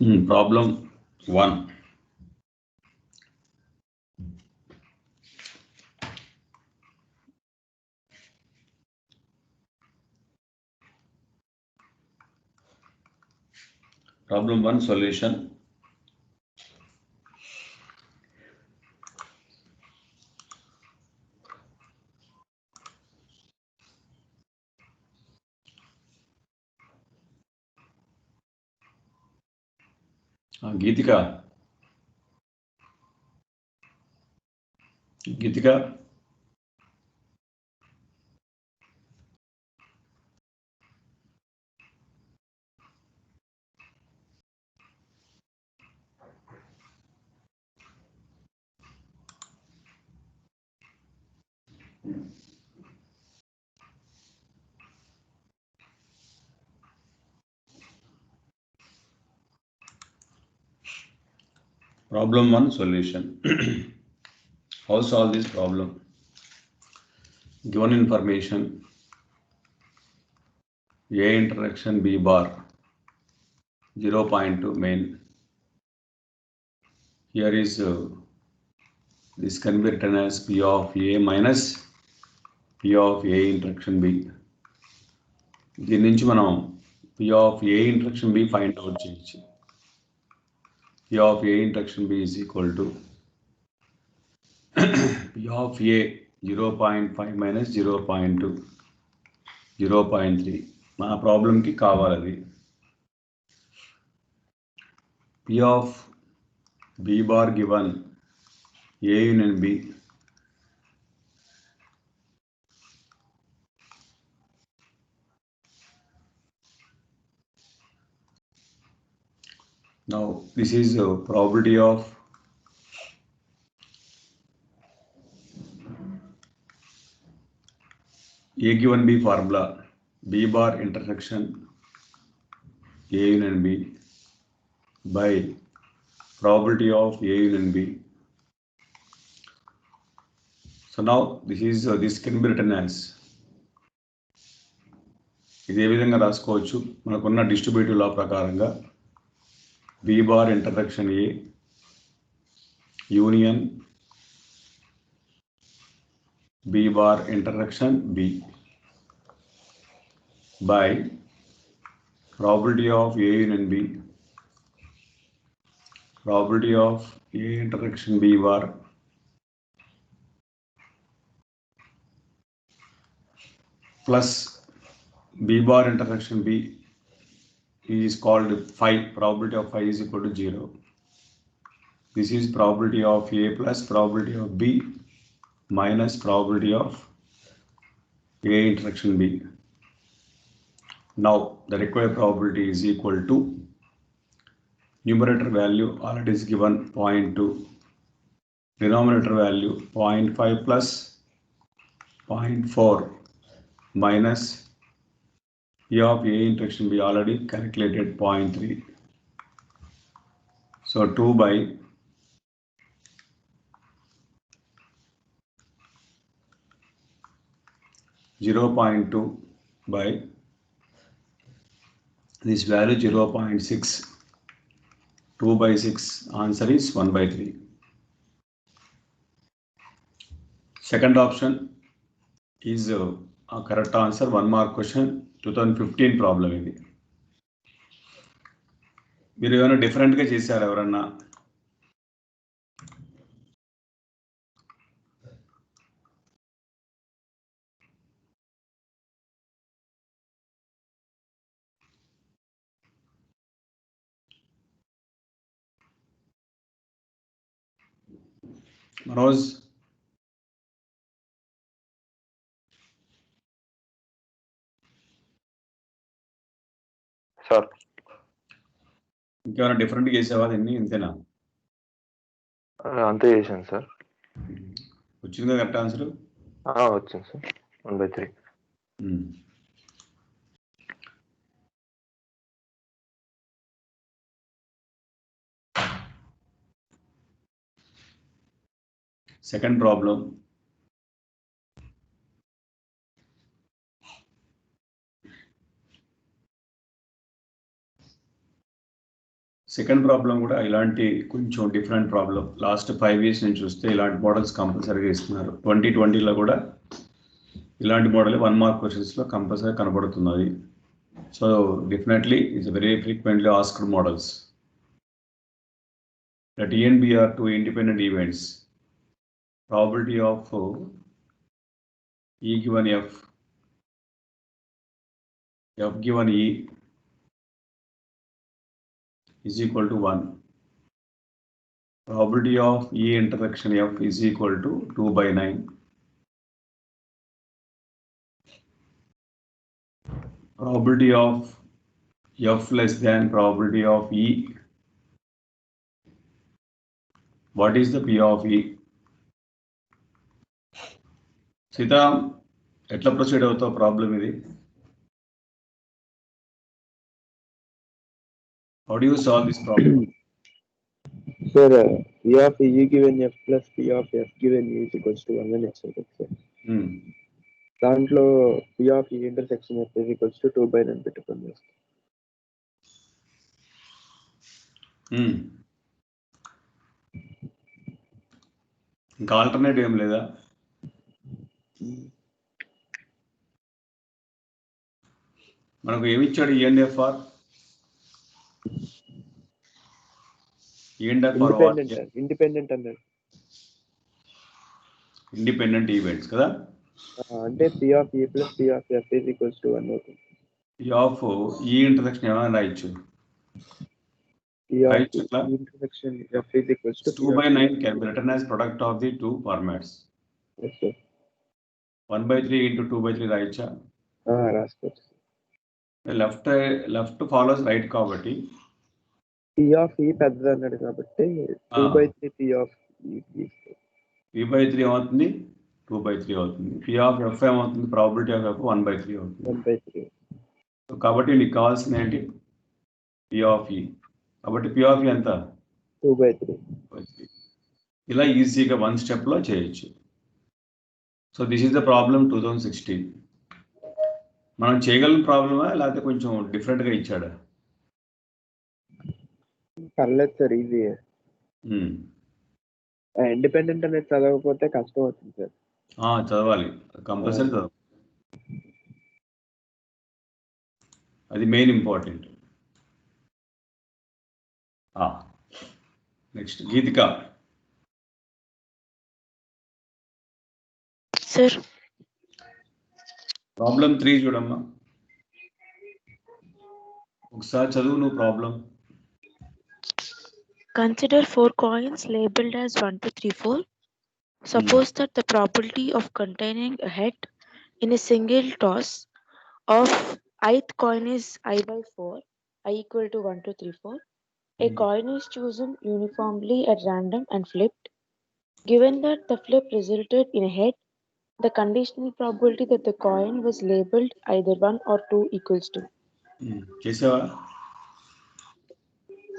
Problem 1. Problem 1 solution. Geetika. Problem 1 solution. How solve this problem? Given information A intersection B bar 0.2 main. Here is this can be written as P of A minus P of A intersection B. దీని నుంచి మనం P of A intersection B find out చేయొచ్చు. P of A intersection B is equal to P of A 0.5 minus 0.2 0.3. మన ప్రాబ్లంకి కావాలి. P of B bar given A union B now this is a probability of A given B formula B bar intersection A union B by probability of A union B. So now this can be written as ఇదే విధంగా రాసుకోవచ్చు. మనకున్న distributive లా ప్రకారంగా B bar intersection A union B bar intersection B by probability of A union B probability of A intersection B bar plus B bar intersection B is called phi. Probability of phi is equal to 0. This is probability of A plus probability of B minus probability of A intersection B. Now the required probability is equal to numerator value already is given 0.2, denominator value 0.5 plus 0.4 minus P of A intersection B already calculated 0.3. So 2 by 0.2 by this value 0.6. 2 by 6 answer is 1 by 3. Second option is a correct answer. 1 mark question 2015 problem ఇది. మీరు ఏమైనా డిఫరెంట్గా చేశారు ఎవరన్నా? Manoj sir ఇంకేమైనా డిఫరెంట్గా చేసావా దీన్ని? ఇంతేనా? అంతే చేశాను సార్. వచ్చిందా కరెక్ట్ ఆన్సర్? వచ్చింది sir. 1/3. Second problem. Second problem కూడా ఇలాంటి కొంచెం డిఫరెంట్ ప్రాబ్లం. లాస్ట్ 5 years నుంచి చూస్తే ఇలాంటి మోడల్స్ కంపల్సరీగా ఇస్తున్నారు. 2020లో కూడా ఇలాంటి మోడల్ 1 mark క్వశ్చన్స్లో కంపల్సరీ కనబడుతున్నది. So definitely it's very frequently asked models. That E and B are two independent events. Probability of E given F given E is equal to 1. Probability of E intersection F is equal to 2/9. Probability of F less than probability of E. What is the P of E? Sita, ఎట్లా proceed అవుతావు problem ఇది? How do you solve this problem? Sir, P of E given F plus P of F given E is equals to 1 and etc. Sir. దాంట్లో P of E intersection F is equals to 2/9 పెట్టుకుంది. ఇంకా alternative ఏం లేదా? మనకు ఏమి ఇచ్చాడు? ఈఎన్ఎఫ్ఆర్ independent అన్నాడు. Independent events కదా, అంటే P of E plus P of F is equals to 1 అవుతుంది. P of E intersection ఏమైనా రాయొచ్చు. P of E intersection F is equals to 2/9 can be written as product of the two formats. Yes sir. 1/3 into 2/3 రాయొచ్చా? రాసుకోవచ్చు. Left follows right కాబట్టి P of E పెద్దది అన్నాడు కాబట్టి 2/3 P of E. P/3 ఏమవుతుంది? 2/3 అవుతుంది. P of F ఏమవుతుంది? Probability of F 1/3 అవుతుంది. 1/3. కాబట్టి నీకు కావాల్సిన ఏంటి? P of E. కాబట్టి P of E ఎంత? 2/3. ఇలా ఈజీగా 1 స్టెప్లో చేయొచ్చు. So this is the problem 2016. మనం చేయగలిగిన ప్రాబ్లమా లేకపోతే కొంచెం డిఫరెంట్గా ఇచ్చాడా? పర్లేదు సార్, ఈజీ. ఇండిపెండెంట్ అనేది చదవకపోతే కష్టం అవుతుంది సార్. చదవాలి, కంపల్సరీ చదవాలి, అది మెయిన్ ఇంపార్టెంట్. నెక్స్ట్ గీతిక. సార్ ప్రాబ్లం 3 చూడమ్మా, ఒకసారి చదువు నువ్వు problem. Consider 4 coins labeled as 1, 2, 3, 4. Suppose that the probability of containing a head in a single toss of ith coin is I/4, I equal to 1, 2, 3, 4. A coin is chosen uniformly at random and flipped. Given that the flip resulted in a head, the conditional probability that the coin was labeled either 1 or 2 equals to. చేసావా?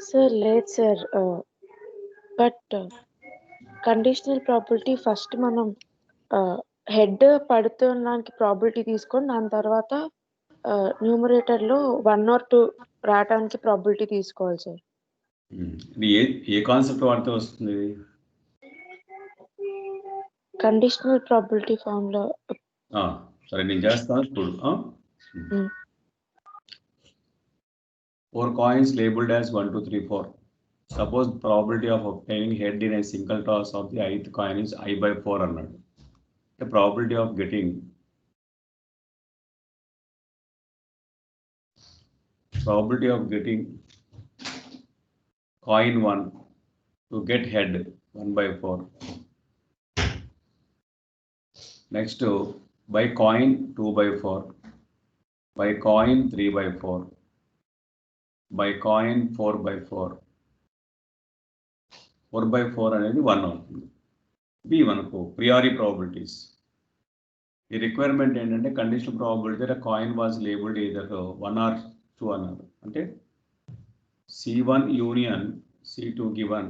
Sir లేదు sir, but conditional probability first మనం head పడుతున్నానికి probability తీసుకొని దాని తర్వాత న్యూమరేటర్లో 1 or 2 రావడానికి probability తీసుకోవాలి sir. ఏ concept వాడితే వస్తుంది? Conditional probability formula. సరే నేను చేస్తాను చూడు. 4 coins labeled as 1, 2, 3, 4. Suppose probability of obtaining head in a single toss of the ith coin is I/4 అన్నాడు. The probability of getting coin 1 to get head 1/4. Next by coin 2/4, by coin 3/4, by coin 4/4. 4/4 అనేది 1 అవుతుంది. ఇవి మనకు ప్రియారీ probabilities. ఈ requirement ఏంటంటే conditional probability that coin was labelled either 1 or 2 అన్నారు. అంటే C1 union C2 given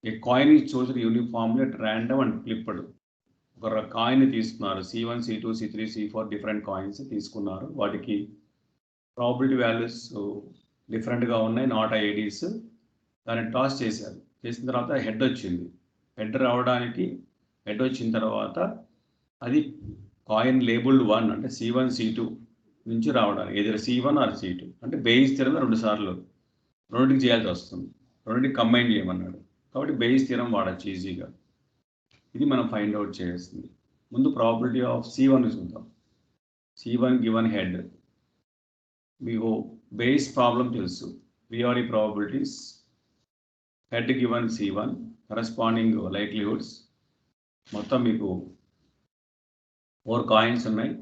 a coin is chosen uniformly at random and flipped. ఒక coin తీసుకున్నారు, C1, C2, C3, C4 different coins తీసుకున్నారు. వాటికి ప్రాబిలిటీ వాల్యూస్ డిఫరెంట్గా ఉన్నాయి, not ఐఐడీస్. దాన్ని toss చేశారు. చేసిన తర్వాత హెడ్ వచ్చింది. హెడ్ రావడానికి హెడ్ వచ్చిన తర్వాత అది కాయిన్ లేబుల్డ్ 1 అంటే C1 C2 నుంచి రావడానికి ఏదైనా C1 ఆర్ C2 అంటే బేయిస్ థియరం 2 సార్లు రెండింటికి చేయాల్సి వస్తుంది. రెండింటికి కంబైన్ చేయమన్నాడు. కాబట్టి బేయిస్ థియరం వాడచ్చు ఈజీగా. ఇది మనం ఫైండ్ అవుట్ చేస్తుంది. ముందు ప్రాబిలిటీ ఆఫ్ C1 చూద్దాం. C1 given head. మీకు బేస్ ప్రాబ్లం తెలుసు. Priori probabilities, head given C1, corresponding likelihoods. మొత్తం మీకు 4 కాయిన్స్ ఉన్నాయి.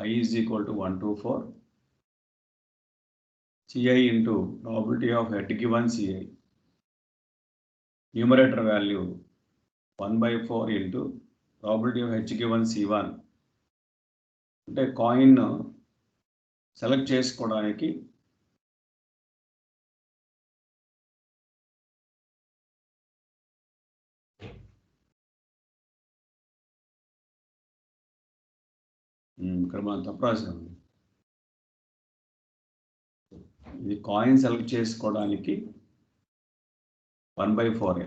I is equal to 1 to 4. Ci into probability of head given Ci. Numerator value 1/4 into probability of H given C1. అంటే coin select చేసుకోవడానికి ఇక్కడ మనం తప్పు రాసాము. ఇది కాయిన్ సెలెక్ట్ చేసుకోవడానికి 1/4.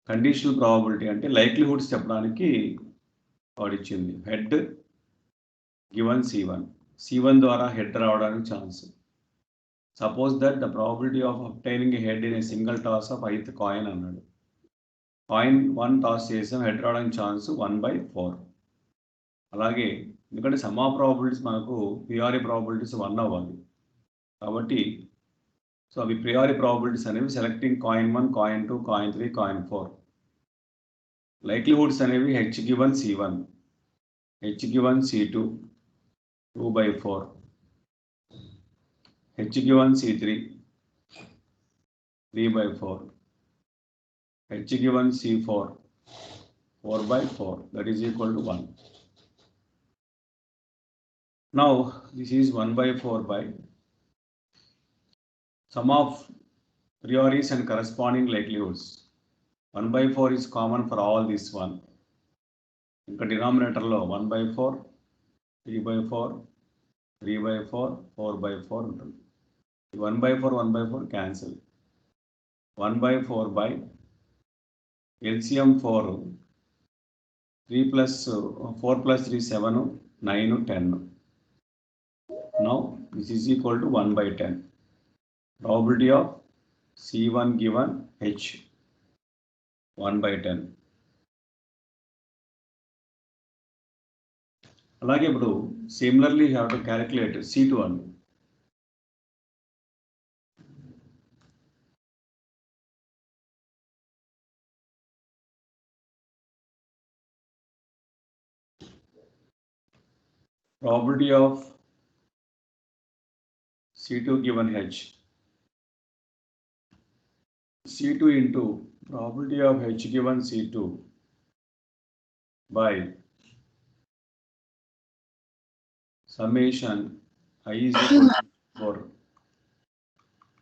కండిషనల్ ప్రాబబిలిటీ అంటే లైక్లీహుడ్స్ చెప్పడానికి వాడిచ్చింది. హెడ్ గివన్ C1 ద్వారా హెడ్ రావడానికి chance. Suppose that the probability of obtaining head in a single toss of ith coin అన్నాడు. కాయిన్ 1 టాస్ చేసాం, హెడ్ రావడానికి ఛాన్స్ 1/4. అలాగే ఎందుకంటే సమ్ ఆఫ్ ప్రాబిలిటీస్ మనకు ప్రియారి ప్రాబిలిటీస్ 1 అవ్వాలి కాబట్టి సో అవి ప్రియారి ప్రాబిలిటీస్ అనేవి selecting coin 1, coin 2, coin 3, coin 4. లైక్లీహుడ్స్ అనేవి H given C1, H given C2 2/4, H given C3 3/4, H given C4 4/4, that is equal to 1. Now this is 1/4 by sum of prioris and corresponding likelihoods. 1/4 is common for all this one. ఇంకా denominator లో 1/4, 3/4, 3/4, 4/4 ఉంటుంది. 1/4 cancel. 1/4 by LCM 4, 3 plus 4 plus 3 7, 9, 10. Now this is equal to 1/10. Probability of C1 given H 1/10. అలాగే ఇప్పుడు similarly you have to calculate C2 అని. Probability of C2 given H. C2 into probability of H given C2 by summation I is equal to 4.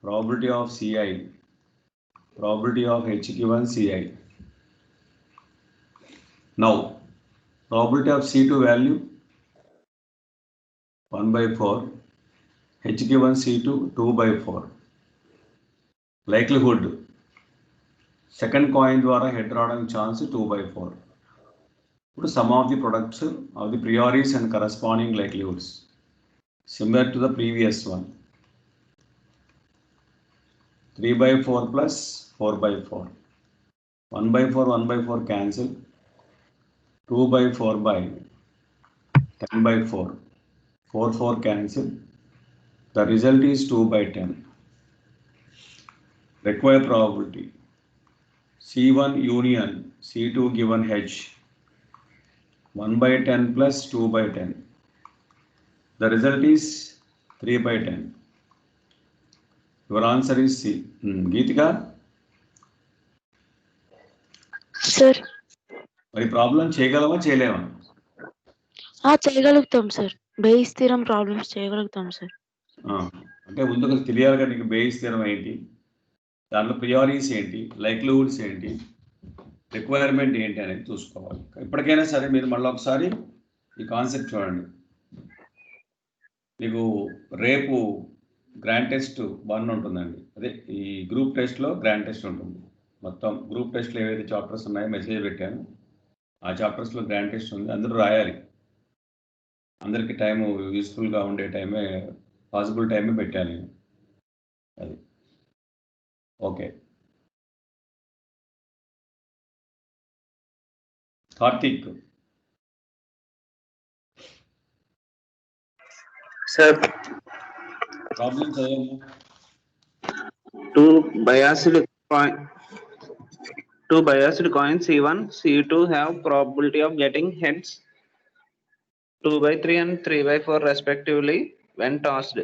Probability of Ci, probability of H given Ci. Now, probability of C2 value 1/4, H given C2 2/4. Likelihood second coin ద్వారా head రావడానికి chance 2/4. ఇప్పుడు sum of the products of the prioris and corresponding likelihoods similar to the previous one. 3/4 plus 4/4. 1/4 cancel. 2/4 by 10/4. 4 cancel. The result is 2/10. Required probability C1 union C2 given H 1/10 plus 2/10. The result is 3/10. Your answer is C. Geetika? Sir. మరి problem చేయగలమా చేయలేమా? చేయగలుగుతాం sir. Base theorem problems చేయగలుగుతాం sir. అంటే ముందుగా క్లియర్గా నీకు base theorem ఏంటి, దాంట్లో ప్రియారిటీస్ ఏంటి, లైక్లీహుడ్స్ ఏంటి, రిక్వైర్మెంట్ ఏంటి అనేది చూసుకోవాలి. ఇప్పటికైనా సరే మీరు మళ్ళీ ఒకసారి ఈ కాన్సెప్ట్ చూడండి. మీకు రేపు గ్రాండ్ టెస్ట్ 1 ఉంటుందండి. అదే ఈ గ్రూప్ టెస్ట్లో గ్రాండ్ టెస్ట్ ఉంటుంది. మొత్తం గ్రూప్ టెస్ట్లో ఏవైతే చాప్టర్స్ ఉన్నాయో మెసేజ్ పెట్టాను. ఆ చాప్టర్స్లో గ్రాండ్ టెస్ట్ ఉంది, అందరూ రాయాలి. అందరికీ టైము యూస్ఫుల్గా ఉండే టైమే, పాసిబుల్ టైమే పెట్టాను నేను. అది ఓకే. కార్తీక్ Sir, ప్రాబ్లమ్ చదవము. two biased coins C1, C2 have probability of getting heads 2/3 and 3/4 respectively when tossed.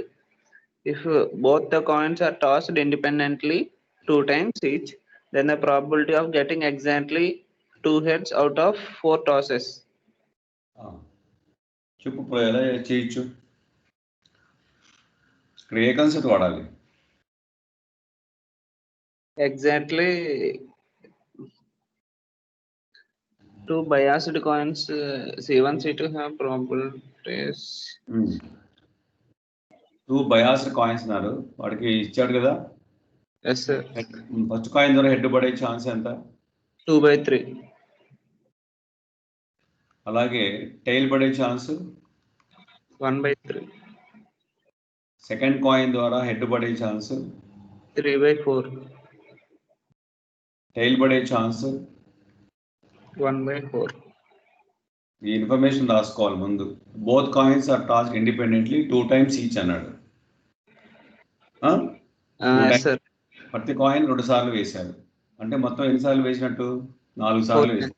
If both the coins are tossed independently 2 times each, then the probability of getting exactly 2 heads out of 4 tosses. చెప్పు ఎలా చేయొచ్చు, ఇక్కడ ఏ concept వాడాలి? Exactly, 2 biased coins C1, C2 have probabilities. 2 biased coins ఉన్నారు, వాడికి ఇచ్చాడు కదా. Yes sir. First coin ద్వారా హెడ్ పడే ఛాన్స్ ఎంత? 2/3. అలాగే టైల్ పడే ఛాన్స్ 1/3. సెకండ్ కాయిన్ ద్వారా హెడ్ పడే ఛాన్స్ 3/4. టైల్ పడే ఛాన్స్ 1/4. ఈ ఇన్ఫర్మేషన్ రాసుకోవాలి ముందు. Both coins are tossed independently 2 times each అన్నాడు. sir. ప్రతి కాయిన్ 2 సార్లు వేశాడు అంటే మొత్తం ఎన్నిసార్లు వేసినట్టు? 4 సార్లు వేశాడు.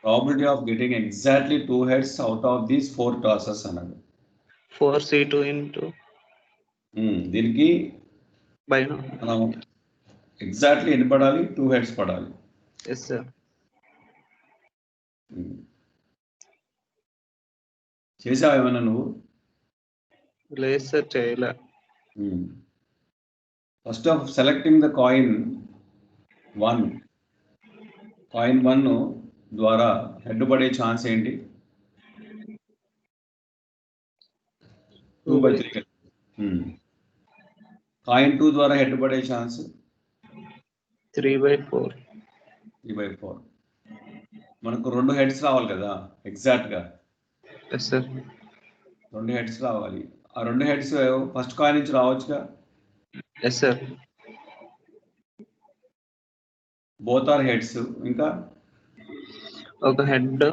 Probability of getting exactly 2 heads out of these 4 tosses అన్నాడు. 4C2 into దీనికి bino. మనం ఎగ్జాక్ట్లీ ఎన్ని పడాలి? 2 heads పడాలి. Yes sir. చేసావా ఏమన్నా నువ్వు? లేదు సార్, చేయలే. First of selecting the coin 1 ద్వారా హెడ్ పడే ఛాన్స్ ఏంటి? 2/3. కాయిన్ 2 ద్వారా హెడ్ పడే ఛాన్స్ 3/4. 3/4. మనకు 2 heads రావాలి కదా ఎగ్జాక్ట్గా. Yes sir. 2 heads రావాలి. ఆ 2 heads ఫస్ట్ కాయిన్ నుంచి రావచ్చుగా. Yes sir. Both are heads. ఇంకా ఒక హెడ్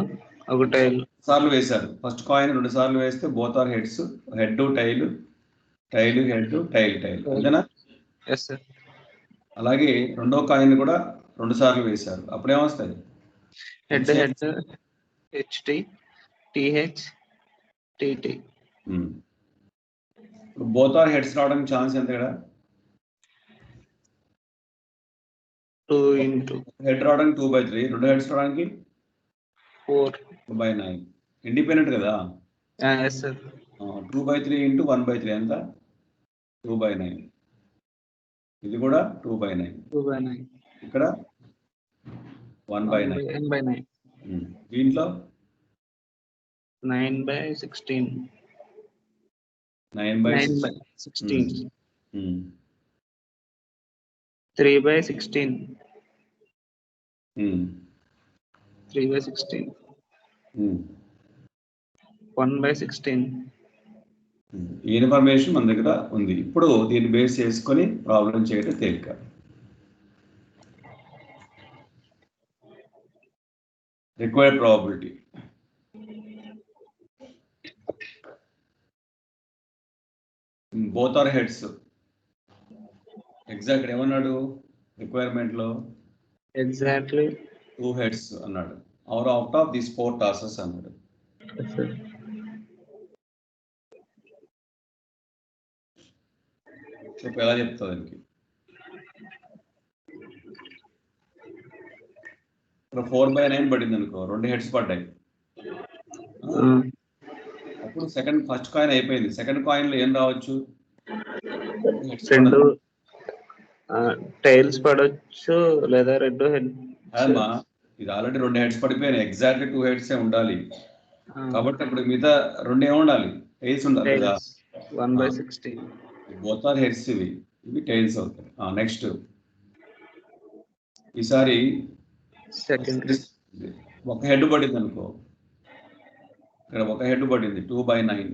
ఒక టైల్ సార్లు వేశారు. ఫస్ట్ కాయిన్ 2 సార్లు వేస్తే both are heads, head tail, tail head, tail tail అంతేనా? Yes sir. అలాగే రెండో కాయిన్ కూడా 2 సార్లు వేశారు, అప్పుడేమొస్తుంది? Head head HT TH TT. Both are heads రావడానికి ఛాన్స్ ఎంత ఇక్కడ? 2 into హెడ్ రావడానికి 2/3, 2 heads రావడానికి 4. 2/9. ఇండిపెండెంట్ కదా. Yes sir. 2/3 into 1/3 ఎంత? 2/9. ఇది కూడా 2/9. 2/9. ఇక్కడ 1/9. N/9. దీంట్లో 9/16. 9/16. 3/16. 3/16. 1/16. ఈ ఇన్ఫర్మేషన్ మన దగ్గర ఉంది. ఇప్పుడు దీన్ని బేస్ చేసుకొని ప్రాబ్లం చేయడం తేలిక. Required probability both are heads. Exact ఏమన్నాడు రిక్వైర్మెంట్లో? Exactly 2 heads అన్నాడు. Or out of this 4 tosses అన్నాడు. Yes sir. చెప్పు ఎలా చెప్తావు దానికి? ఇక్కడ 4/9 పడింది అనుకో, 2 heads పడ్డాయి. ఇప్పుడు ఫస్ట్ కాయిన్ అయిపోయింది. సెకండ్ కాయిన్ లో ఏం రావచ్చు? రెండు టైల్స్ పడవచ్చు లేదా రెండు హెడ్. అమ్మా ఇది ఆల్రెడీ 2 హెడ్స్ పడిపోయినాయి. ఎగ్జాక్ట్లీ 2 హెడ్స్ ఉండాలి. కాబట్టి ఇప్పుడు మిగతా 2 ఏముండాలి? టైల్స్ ఉండాలి కదా. 1/16. బోత్ ఆర్ హెడ్స్ ఇవి టైల్స్ అవుతాయి. నెక్స్ట్ ఈసారి సెకండ్ ఒక హెడ్ పడింది అనుకో, ఇక్కడ ఒక హెడ్ పడింది 2/9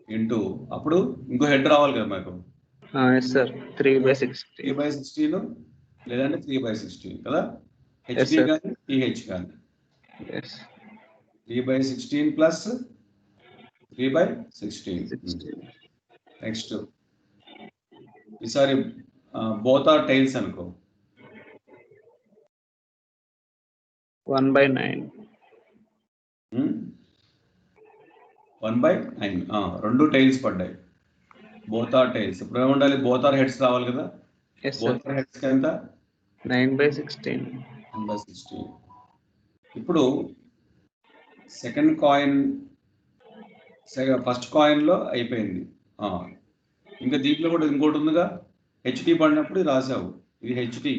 ఇంటూ అప్పుడు ఇంకో హెడ్ రావాలి కదా మాకు. సార్ 3/16. 3/16 లేదంటే 3/16 కదా. హెచ్డి కానీ టీహెచ్ కానీ 3/16 ప్లస్ 3/16. నెక్స్ట్ ఈసారి బోత్ ఆర్ టైల్స్ అనుకో 1/9. 1/9. 2 టైల్స్ పడ్డాయి. Both are tails. ఇప్పుడు ఏముండాలి? బోత్ ఆర్ హెడ్స్ రావాలి కదా. బోత్ ఆర్ హెడ్స్ ఎంత? 9/16. 9/16. ఇప్పుడు సెకండ్ కాయిన్ ఫస్ట్ కాయిన్ లో అయిపోయింది. ఇంకా దీంట్లో కూడా ఇంకోటి ఉందిగా, హెచ్డి పడినప్పుడు రాసావు. ఇది హెచ్డి.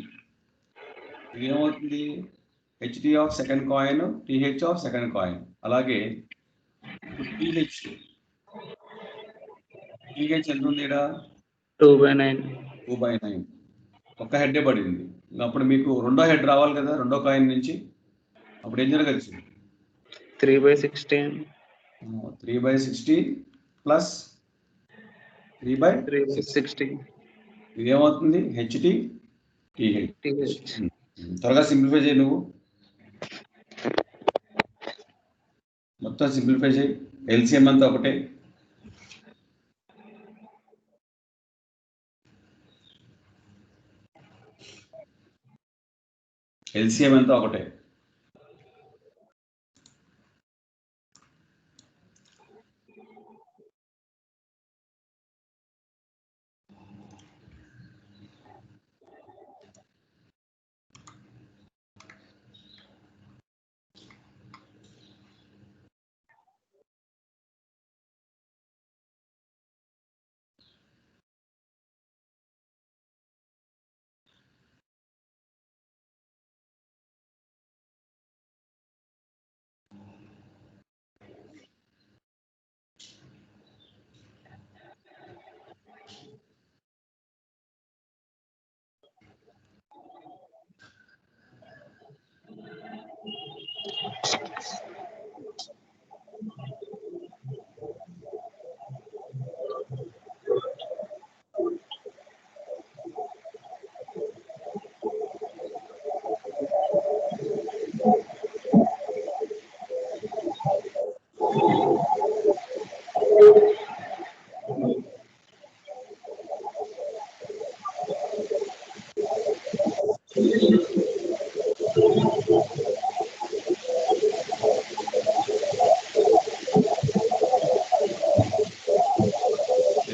ఇది ఏమవుతుంది? HD of second coin, TH of second coin. అలాగే టీహెచ్ ఎంత ఉంది? 2/9. ఒక్క హెడ్ పడింది. అప్పుడు మీకు రెండో హెడ్ రావాలి కదా రెండో కాయిన్ నుంచి. అప్పుడు ఏం జరగచ్చు? 3/16. 3/16 ప్లస్ 3/16. ఇది ఏమవుతుంది? HD TH. త్వరగా సింప్లిఫై చేయి. నువ్వు మొత్తం సింప్లిఫై చేయి. ఎల్సిఎం అంతా ఒకటే. ఎల్సిఎం అంతా ఒకటే.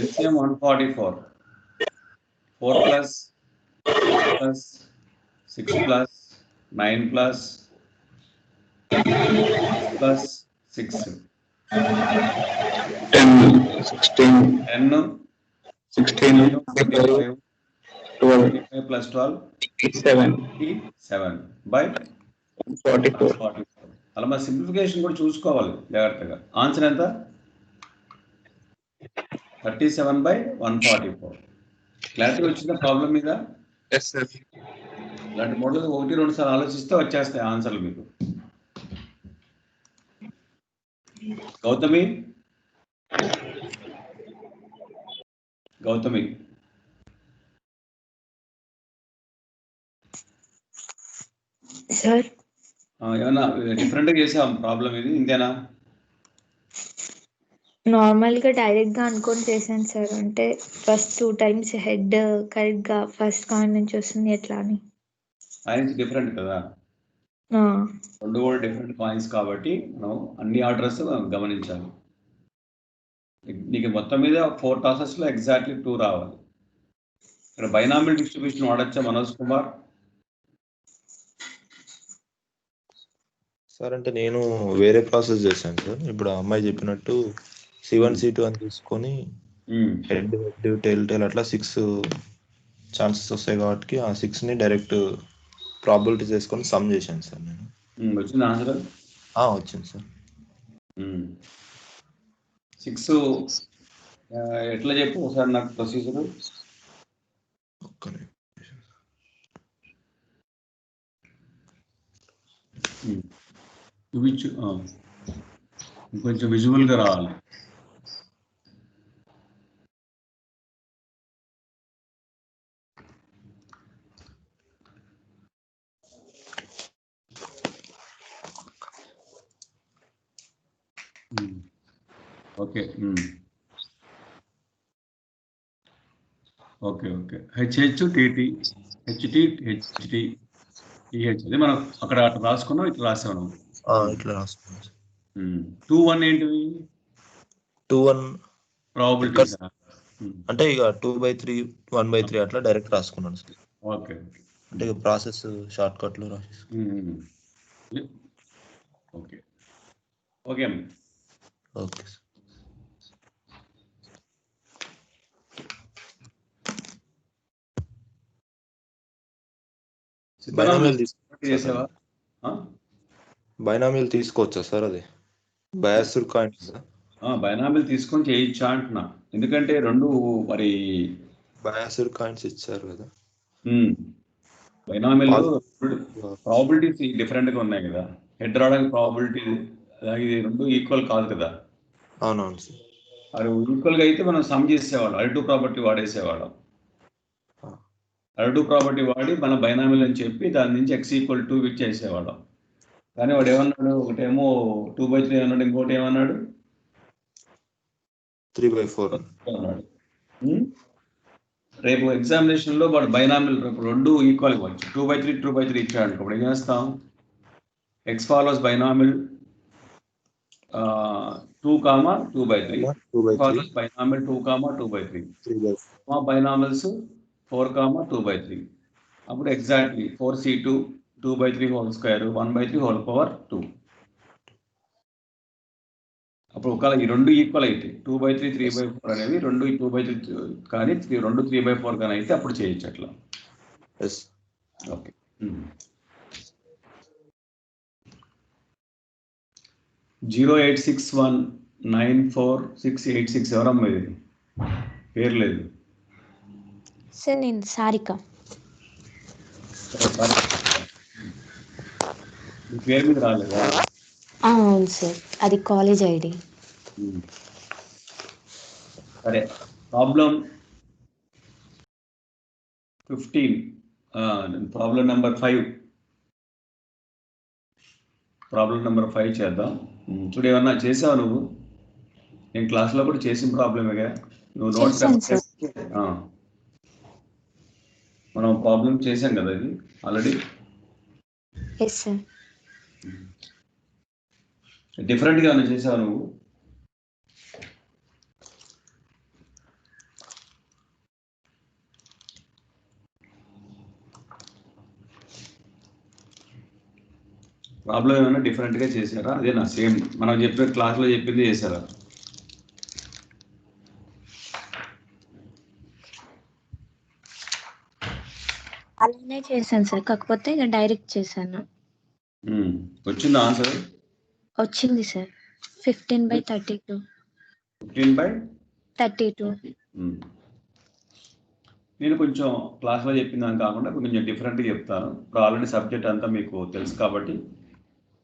LCM 144. 4 plus 6 plus 9 plus 6. 10, 16, 10, 16, 25, 12, 25 plus 12, 87 by 44. అలా మన సింప్లిఫికేషన్ కూడా చూసుకోవాలి జాగ్రత్తగా. ఆన్సర్ ఎంత? 37/144. క్లారిటీ వచ్చిందా ప్రాబ్లం మీద? ఇలాంటి మోడల్ 1-2 సార్లు ఆలోచిస్తే వచ్చేస్తాయి ఆన్సర్లు మీకు. గౌతమి సార్ ఏమన్నా డిఫరెంట్గా చేసాం ప్రాబ్లం ఇది? ఇంతేనా? నార్మల్ గా డైరెక్ట్ గా అనుకొని చేశాను సార్. అంటే ఫస్ట్ 2 times హెడ్ కరెక్ట్ గా ఫస్ట్ కాయిన్ నుంచి వస్తుంది ఎట్లా అని. కాయిన్స్ డిఫరెంట్ కదా, రెండు కూడా డిఫరెంట్ కాయిన్స్ కాబట్టి మనం అన్ని ఆర్డర్స్ గమనించాలి. నీకు మొత్తం మీద 4 టాసెస్లో ఎగ్జాక్ట్లీ 2 రావాలి. ఇక్కడ బైనామియల్ డిస్ట్రిబ్యూషన్ వాడచ్చా మనోజ్ కుమార్? సార్ అంటే నేను వేరే ప్రాసెస్ చేశాను సార్. ఇప్పుడు ఆ అమ్మాయి చెప్పినట్టు C1 C2 అని తీసుకొని హెడ్ టెయిల్ అట్లా 6 ఛాన్సెస్ వస్తాయి కాబట్టి ఆ 6ని డైరెక్ట్ ప్రాబిలిటీ చేసుకొని సమ్ చేశాను సార్ నేను. వచ్చింది ఆన్సర్? వచ్చింది సార్. 6 ఎట్లా చెప్పు ఒకసారి నాకు ప్రొసీజర్. ఒక్క నిమిషం. చూపించు, కొంచెం విజువల్గా రావాలి. ఓకే ఓకే ఓకే HHTT అది మనం అక్కడ అట్లా రాసుకున్నాం, ఇట్లా రాసాను. ఇట్లా రాసుకున్నాను. 2-1 ఏంటివి? 2-1 ప్రాబిలిటీ అంటే ఇక 2/3 1/3 అట్లా డైరెక్ట్ రాసుకున్నాను సార్. ఓకే అంటే ఇక ప్రాసెస్ షార్ట్ కట్లో రాసేసి. Okay okay okay sir. Binomial తీసుకోవచ్చా సార్? అది బయాస్డ్ కాయిన్స్. బైనామిల్ తీసుకొని చేయొచ్చా అంటున్నా, ఎందుకంటే రెండు మరి బయాస్డ్ కాయిన్స్ ఇచ్చారు కదా. బైనామిల్ ప్రాబిలిటీస్ డిఫరెంట్గా ఉన్నాయి కదా. హెడ్ రావడానికి ప్రాబిలిటీ ఇది రెండు ఈక్వల్ కాదు కదా. అవునవును సార్. అది ఈక్వల్గా అయితే మనం సమ్ చేసేవాళ్ళం, అడిటివ్ ప్రాపర్టీ వాడేసేవాళ్ళం. అడిటివ్ ప్రాపర్టీ వాడి మన బైనామిల్ అని చెప్పి దాని నుంచి x=2 చేసేవాళ్ళం. కానీ వాడు ఏమన్నాడు, ఒకటేమో 2/3 అన్నాడు, ఇంకోటి ఏమన్నాడు 3/4 అన్నాడు. రేపు ఎగ్జామినేషన్లో వాడు బైనామిల్ రెండు ఈక్వల్ ఇవ్వచ్చు. 2/3 ఇచ్చాడు. ఇప్పుడు ఏం చేస్తాం? x follows binomial 2,2/3, follows binomial 2,2/3, binomials 4,2/3. అప్పుడు exactly 4C2 2/3 whole square 1/3 whole power 2. అప్పుడు ఒకవేళ ఈ రెండు ఈక్వల్ అయితే 2/3 3/4 అనేవి రెండు 2/3 కానీ రెండు 3/4 కానీ అయితే అప్పుడు చేయొచ్చు అట్లా. ఓకే. 086194686 ఎవరమ్మా ఇది? పేరు లేదు సార్. నేను సారిక. మీ పేరు మీద రాలేదా? అవును సార్, అది కాలేజ్ ఐడి. సరే, ప్రాబ్లం 15, ప్రాబ్లం నెంబర్ 5 చేద్దాం. చూడు, ఏమన్నా చేసావా నువ్వు? నేను క్లాస్లో కూడా చేసిన ప్రాబ్లమేగా. నువ్వు నోట్స్ మనం ప్రాబ్లం చేసాం కదా ఇది ఆల్రెడీ. Yes sir. డిఫరెంట్గా ఏమైనా చేసావా నువ్వు? ప్రాబ్లం ఏమైనా డిఫరెంట్గా చేశారా? అదేనా సేమ్ మనం చెప్పిన క్లాస్లో చెప్పింది చేశారా? అలానే చేశాను సార్, కాకపోతే ఇక డైరెక్ట్ చేశాను. వచ్చింది ఆన్సర్? వచ్చింది సార్. 15/32. 15/32. నేను కొంచెం క్లాస్లో చెప్పిన దాని కాకుండా కొంచెం డిఫరెంట్గా చెప్తాను. ఇప్పుడు ఆల్రెడీ సబ్జెక్ట్ అంతా మీకు తెలుసు కాబట్టి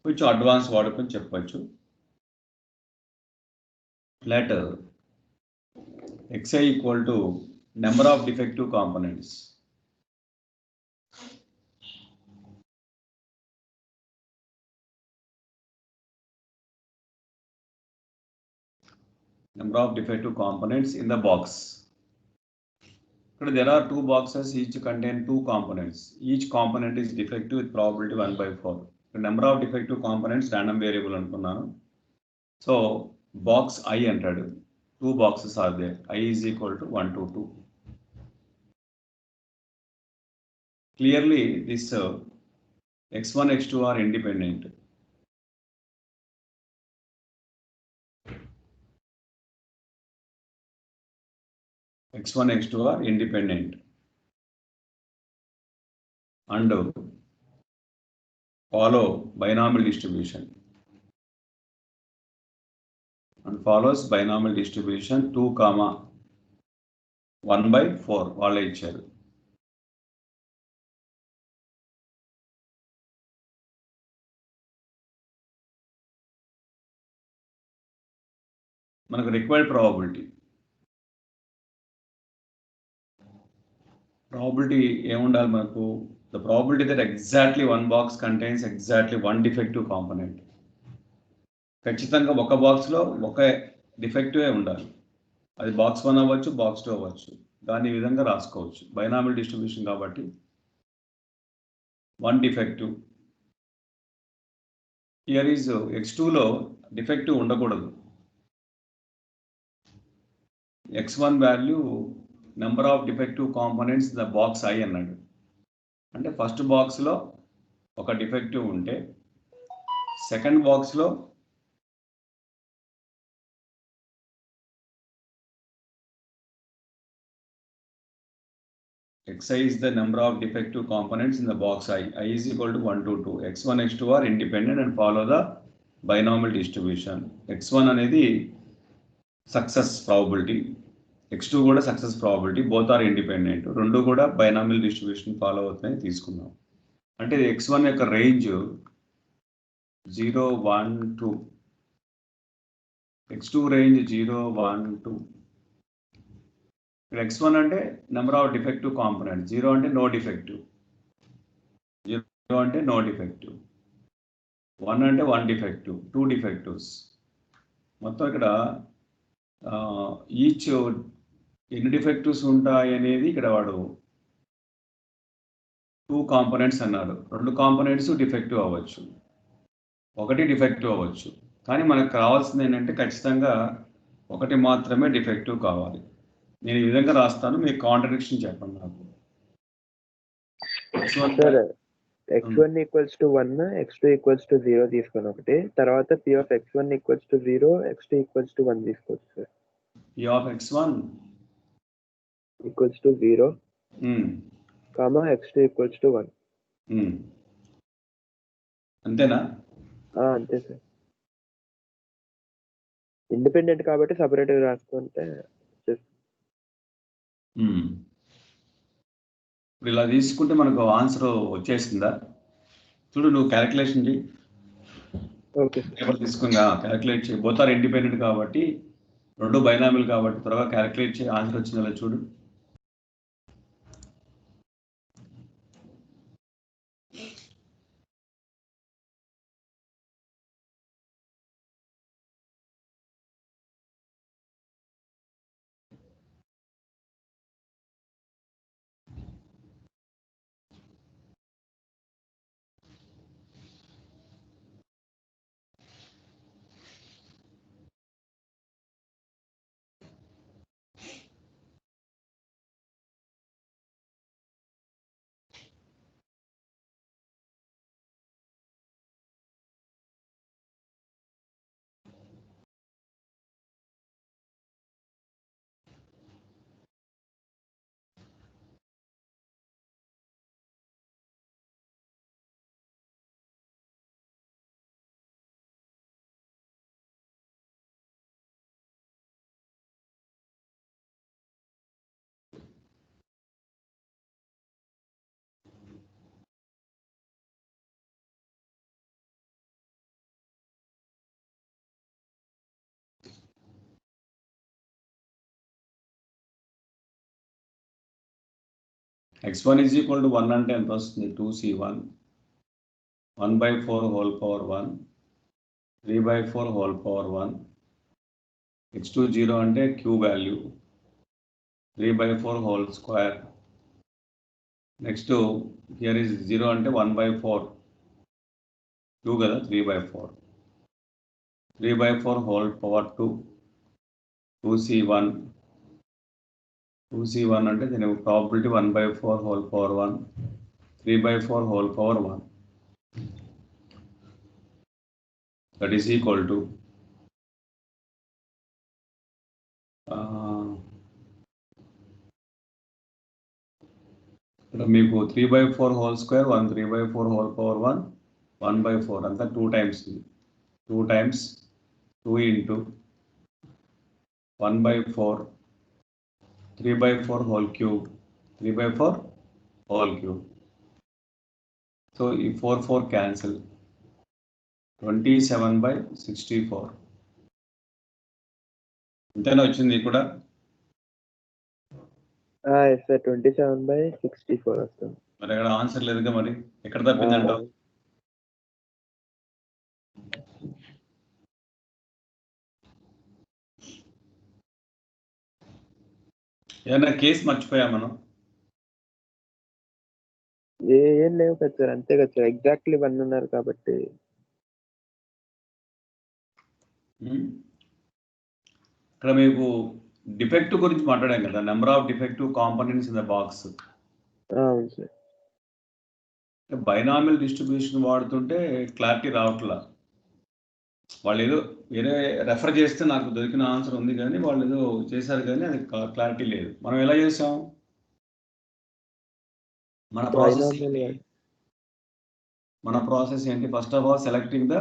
కొంచెం అడ్వాన్స్ వాడుకొని చెప్పచ్చు. Let xi equal to number of defective components. Number of defective components in the box. There are two boxes, each contain two components. Each component is defective with probability 1/4. The number of defective components random variable anukunnanu. So box I entered. Two boxes are there. I is equal to 1 to 2. Clearly, this x1, x2 are independent. x1, x2 are independent and follow binomial distribution and follows binomial distribution 2, 1/4 వాళ్ళే ఇచ్చారు. మనకు required probability ఏముండాలి మనకు? The probability that exactly one box contains exactly one defective component. ఖచ్చితంగా ఒక బాక్స్లో ఒక డిఫెక్టివే ఉండాలి. అది బాక్స్ 1 అవ్వచ్చు, బాక్స్ 2 అవ్వచ్చు. దాన్ని ఈ విధంగా రాసుకోవచ్చు. బైనామిల్ డిస్ట్రిబ్యూషన్ కాబట్టి 1 డిఫెక్టివ్. హియర్ ఈజ్ x2లో డిఫెక్టివ్ ఉండకూడదు. x1 value number of defective components the box I అన్నాడు. అంటే ఫస్ట్ బాక్స్లో ఒక డిఫెక్టివ్ ఉంటే సెకండ్ బాక్స్లో xi is the number of defective components in the box I is equal to 1 to 2. x1, x2 are independent and follow the binomial distribution. x1 అనేది success probability, x2 కూడా success probability, both are independent. రెండు కూడా binomial distribution follow అవుతున్నాయి తీసుకున్నాం. అంటే x1 యొక్క range 0, 1, 2, x2 range 0, 1, 2. x1 అంటే number of defective component, 0 అంటే నో డిఫెక్టివ్, 0 అంటే నో డిఫెక్టివ్, 1 అంటే 1 డిఫెక్టివ్, 2 డిఫెక్టివ్స్. మొత్తం ఇక్కడ ఈచ్ ఎన్ని డిఫెక్టివ్స్ ఉంటాయి అనేది ఇక్కడ వాడు 2 కాంపోనెంట్స్ అన్నారు. 2 కాంపోనెంట్స్ డిఫెక్టివ్ అవ్వచ్చు, 1 డిఫెక్టివ్ అవ్వచ్చు. కానీ మనకు కావాల్సింది ఏంటంటే ఖచ్చితంగా 1 మాత్రమే డిఫెక్టివ్ కావాలి. నేను ఈ విధంగా రాస్తాను, మీకు కాంట్రడిక్షన్ చెప్పండి నాకు. x1 equals to 1, x2 equals to 0 తీసుకొని ఒకటి, తర్వాత p of x1 equals to 0, x2 equals to 1 తీసుకోవచ్చు sir. p of x1 equals to 0, x2 equals to 1. అంతేనా? అంతే సార్. ఇండిపెండెంట్ కాబట్టి సపరేట్గా రాసుకుంటే ఇప్పుడు ఇలా తీసుకుంటే మనకు ఆన్సర్ వచ్చేసిందా? చూడు, నువ్వు క్యాలిక్యులేషన్ చేయి. ఓకే పేపర్ తీసుకుని క్యాలిక్యులేట్ చేయి. బోత్ ఆర్ ఇండిపెండెంట్ కాబట్టి, 2 బైనామిల్ కాబట్టి త్వరగా క్యాలిక్యులేట్ చేయి. ఆన్సర్ వచ్చిందా చూడు. x1 is equal to 1 అంటే ఎంత వస్తుంది? 2c1, 1/4 whole power 1, 3/4 whole power 1. x2 0 అంటే q value 3/4 whole square. Next here is 0 అంటే 1/4 q కదా, 3/4, 3/4 హోల్ పవర్ 2, 2c1. 2c1 అంటే దీని probability 1/4 whole power 1, 3/4 whole power 1. That is equal to ఇక్కడ మీకు 3/4 హోల్ స్క్వేర్ 1 3/4 హోల్ పవర్ 1 1/4 అంతా 2 times 2 times 2 into 1/4 3/4 whole cube 3/4 whole cube. So ఈ 4 cancel 27/64 ఇంతేనా వచ్చింది కూడా? సార్ 27/64 వస్తుంది. మరి అక్కడ ఆన్సర్ లేదుగా, మరి ఎక్కడ తప్పిందంటావు? ఏదైనా కేసు మర్చిపోయా మనం? ఏం లేవు కదా సార్, అంతే కదా సార్, ఎగ్జాక్ట్లీ 1 ఉన్నారు కాబట్టి. ఇక్కడ మీకు డిఫెక్ట్ గురించి మాట్లాడాం కదా, number of defective components in the box. అవును సార్. బైనామియల్ డిస్ట్రిబ్యూషన్ వాడుతుంటే క్లారిటీ రావట్లా. వాళ్ళు ఏదో వేరే రెఫర్ చేస్తే నాకు దొరికిన ఆన్సర్ ఉంది కానీ వాళ్ళు ఏదో చేశారు కానీ అది క్లారిటీ లేదు. మనం ఎలా చేసాం? మన ప్రాసెస్ ఏంటి? First of all selecting the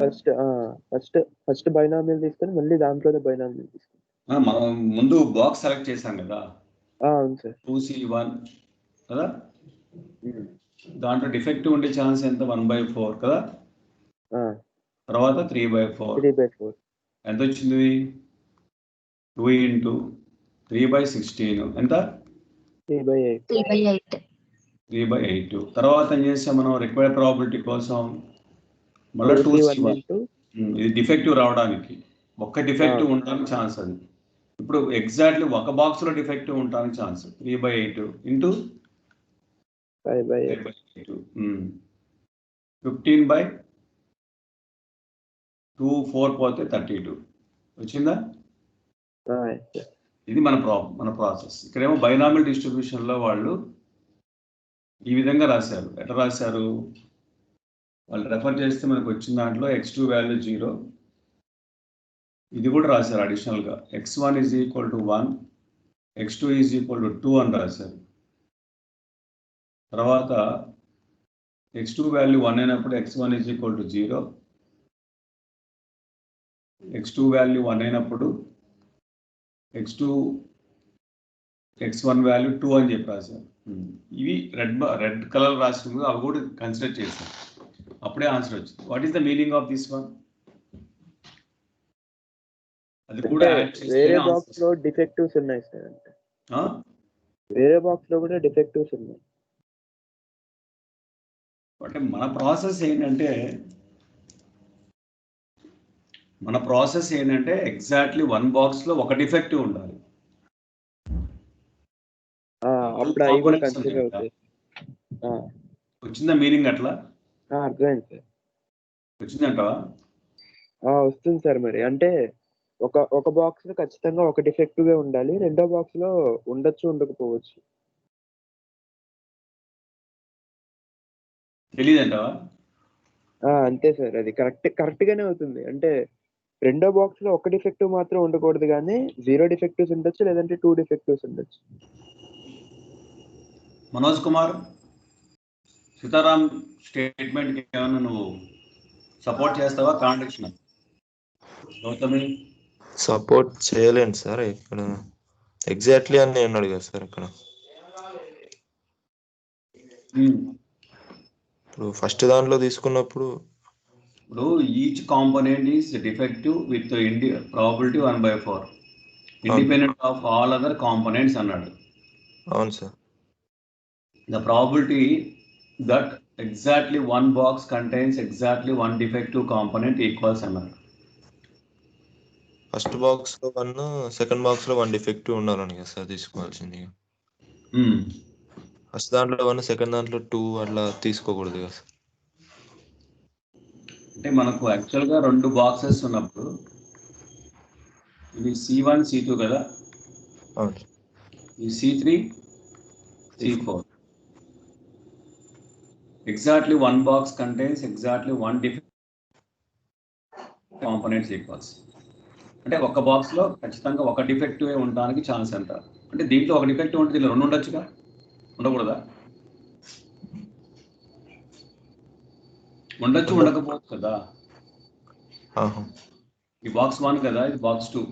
first binomial తీసుకొని మళ్ళీ దాంట్లోనే బైనామియల్ తీసుకొని మనం ముందు బాక్స్ సెలెక్ట్ చేసాం కదా. అవును సార్. 2C1 కదా, దాంట్లో డిఫెక్టివ్ ఉండే ఛాన్స్ ఎంత? 1/4 కదా. తర్వాత 3/4 ఎంత వచ్చింది? 2 ఇంటూ 3/16 ఎంత? 3/8. తర్వాత ఏం చేసాం మనం? రిక్వైర్డ్ ప్రాబిలిటీ కోసం మళ్ళీ 2C1 ఇది డిఫెక్టివ్ రావడానికి, ఒక్క డిఫెక్టివ్ ఉండడానికి ఛాన్స్ అది. ఇప్పుడు ఎగ్జాక్ట్లీ ఒక బాక్స్ లో డిఫెక్టివ్ ఉండడానికి ఛాన్స్ 3/8 ఇంటూ 5/8 15/2 4 పోతే 32 వచ్చిందా? ఇది మన ప్రాసెస్. ఇక్కడేమో బైనామియల్ డిస్ట్రిబ్యూషన్ లో వాళ్ళు ఈ విధంగా రాశారు. ఎట్లా రాశారు? వాళ్ళు రెఫర్ చేస్తే మనకు వచ్చిన దాంట్లో x2 వాల్యూ 0, ఇది కూడా రాశారు అడిషనల్ గా. x1 = 1, x2 = 2 అని రాశారు. తర్వాత x2 వాల్యూ 1 అయినప్పుడు x1 = 0, x2 వాల్యూ 1 అయినప్పుడు x1 వాల్యూ 2 అని చెప్పి రాశారు. ఇవి రెడ్ కలర్ రాసినప్పుడు అవి కూడా కన్సిడర్ చేశారు. అప్పుడే ఆన్సర్ వచ్చింది. What is the meaning of this one? అది కూడా వేరే బాక్స్ లో డిఫెక్టివ్స్ ఉన్నాయి సార్. అంటే వేరే బాక్స్ లో కూడా డిఫెక్టివ్స్ ఉన్నాయి. అంటే మన ప్రాసెస్ ఏంటంటే ఎగ్జాక్ట్లీ 1 బాక్స్ లో ఒక డిఫెక్టివ్ ఉండాలి. అప్పుడు అవి కూడా కన్సిడర్ అవుతాయి. వచ్చిందా మీనింగ్? అట్లా అర్థమైంది సార్. వచ్చిందంటావా? వస్తుంది సార్. మరి అంటే ఒక బాక్స్ లో ఖచ్చితంగా ఒక డిఫెక్టివ్ గా ఉండాలి, రెండో బాక్స్ లో ఉండొచ్చు ఉండకపోవచ్చు. తెలీదంటావా? అంతే సార్, అది కరెక్ట్ గానే అవుతుంది. అంటే రెండో బాక్స్ లో ఒక డిఫెక్టివ్ మాత్రం ఉండకూడదు, కానీ 0 డిఫెక్టివ్స్ ఉండొచ్చు, లేదంటే 2 డిఫెక్టివ్స్ ఉండొచ్చు. మనోజ్ కుమార్, సీతారాం స్టేట్మెంట్ ఏమన్నా నువ్వు సపోర్ట్ చేస్తావా? కాంట్రాడిక్షన్? గౌతమి సపోర్ట్ చేయలేను సార్. ఇక్కడ ఎగ్జాక్ట్లీ అని అన్నాడు కదా సార్. ఇక్కడ ఇప్పుడు ఫస్ట్ దాంట్లో తీసుకున్నప్పుడు ఇప్పుడు each component is defective with probability 1/4 independent of all other components అన్నాడు. అవును sir. The probability that exactly 1 box contains exactly 1 defective component equals అన్నాడు. ఫస్ట్ బాక్స్ లో 1, సెకండ్ బాక్స్ లో 1 డిఫెక్టివ్ ఉండాలని కదా సార్ తీసుకోవాల్సింది. ఫస్ట్ దాంట్లో 1, సెకండ్ దాంట్లో 2 అట్లా తీసుకోకూడదు కదా సార్. అంటే మనకు యాక్చువల్గా 2 బాక్సెస్ ఉన్నప్పుడు ఇది C1 C2 కదా, ఈ C3 C4 exactly 1 box contains exactly 1 defective components equals. అంటే ఒక బాక్స్ లో ఖచ్చితంగా ఒక డిఫెక్టివ్ ఉండడానికి ఛాన్స్ ఎంత? అంటే దీంట్లో ఒక డిఫెక్టివ్ ఉంటే దీంట్లో 2 ఉండొచ్చుగా, ఉండకూడదా? ఉండొచ్చు, ఉండకపోవచ్చు కదా. ఆహా. ఈ బాక్స్ 1 కదా, ఇది బాక్స్ 2.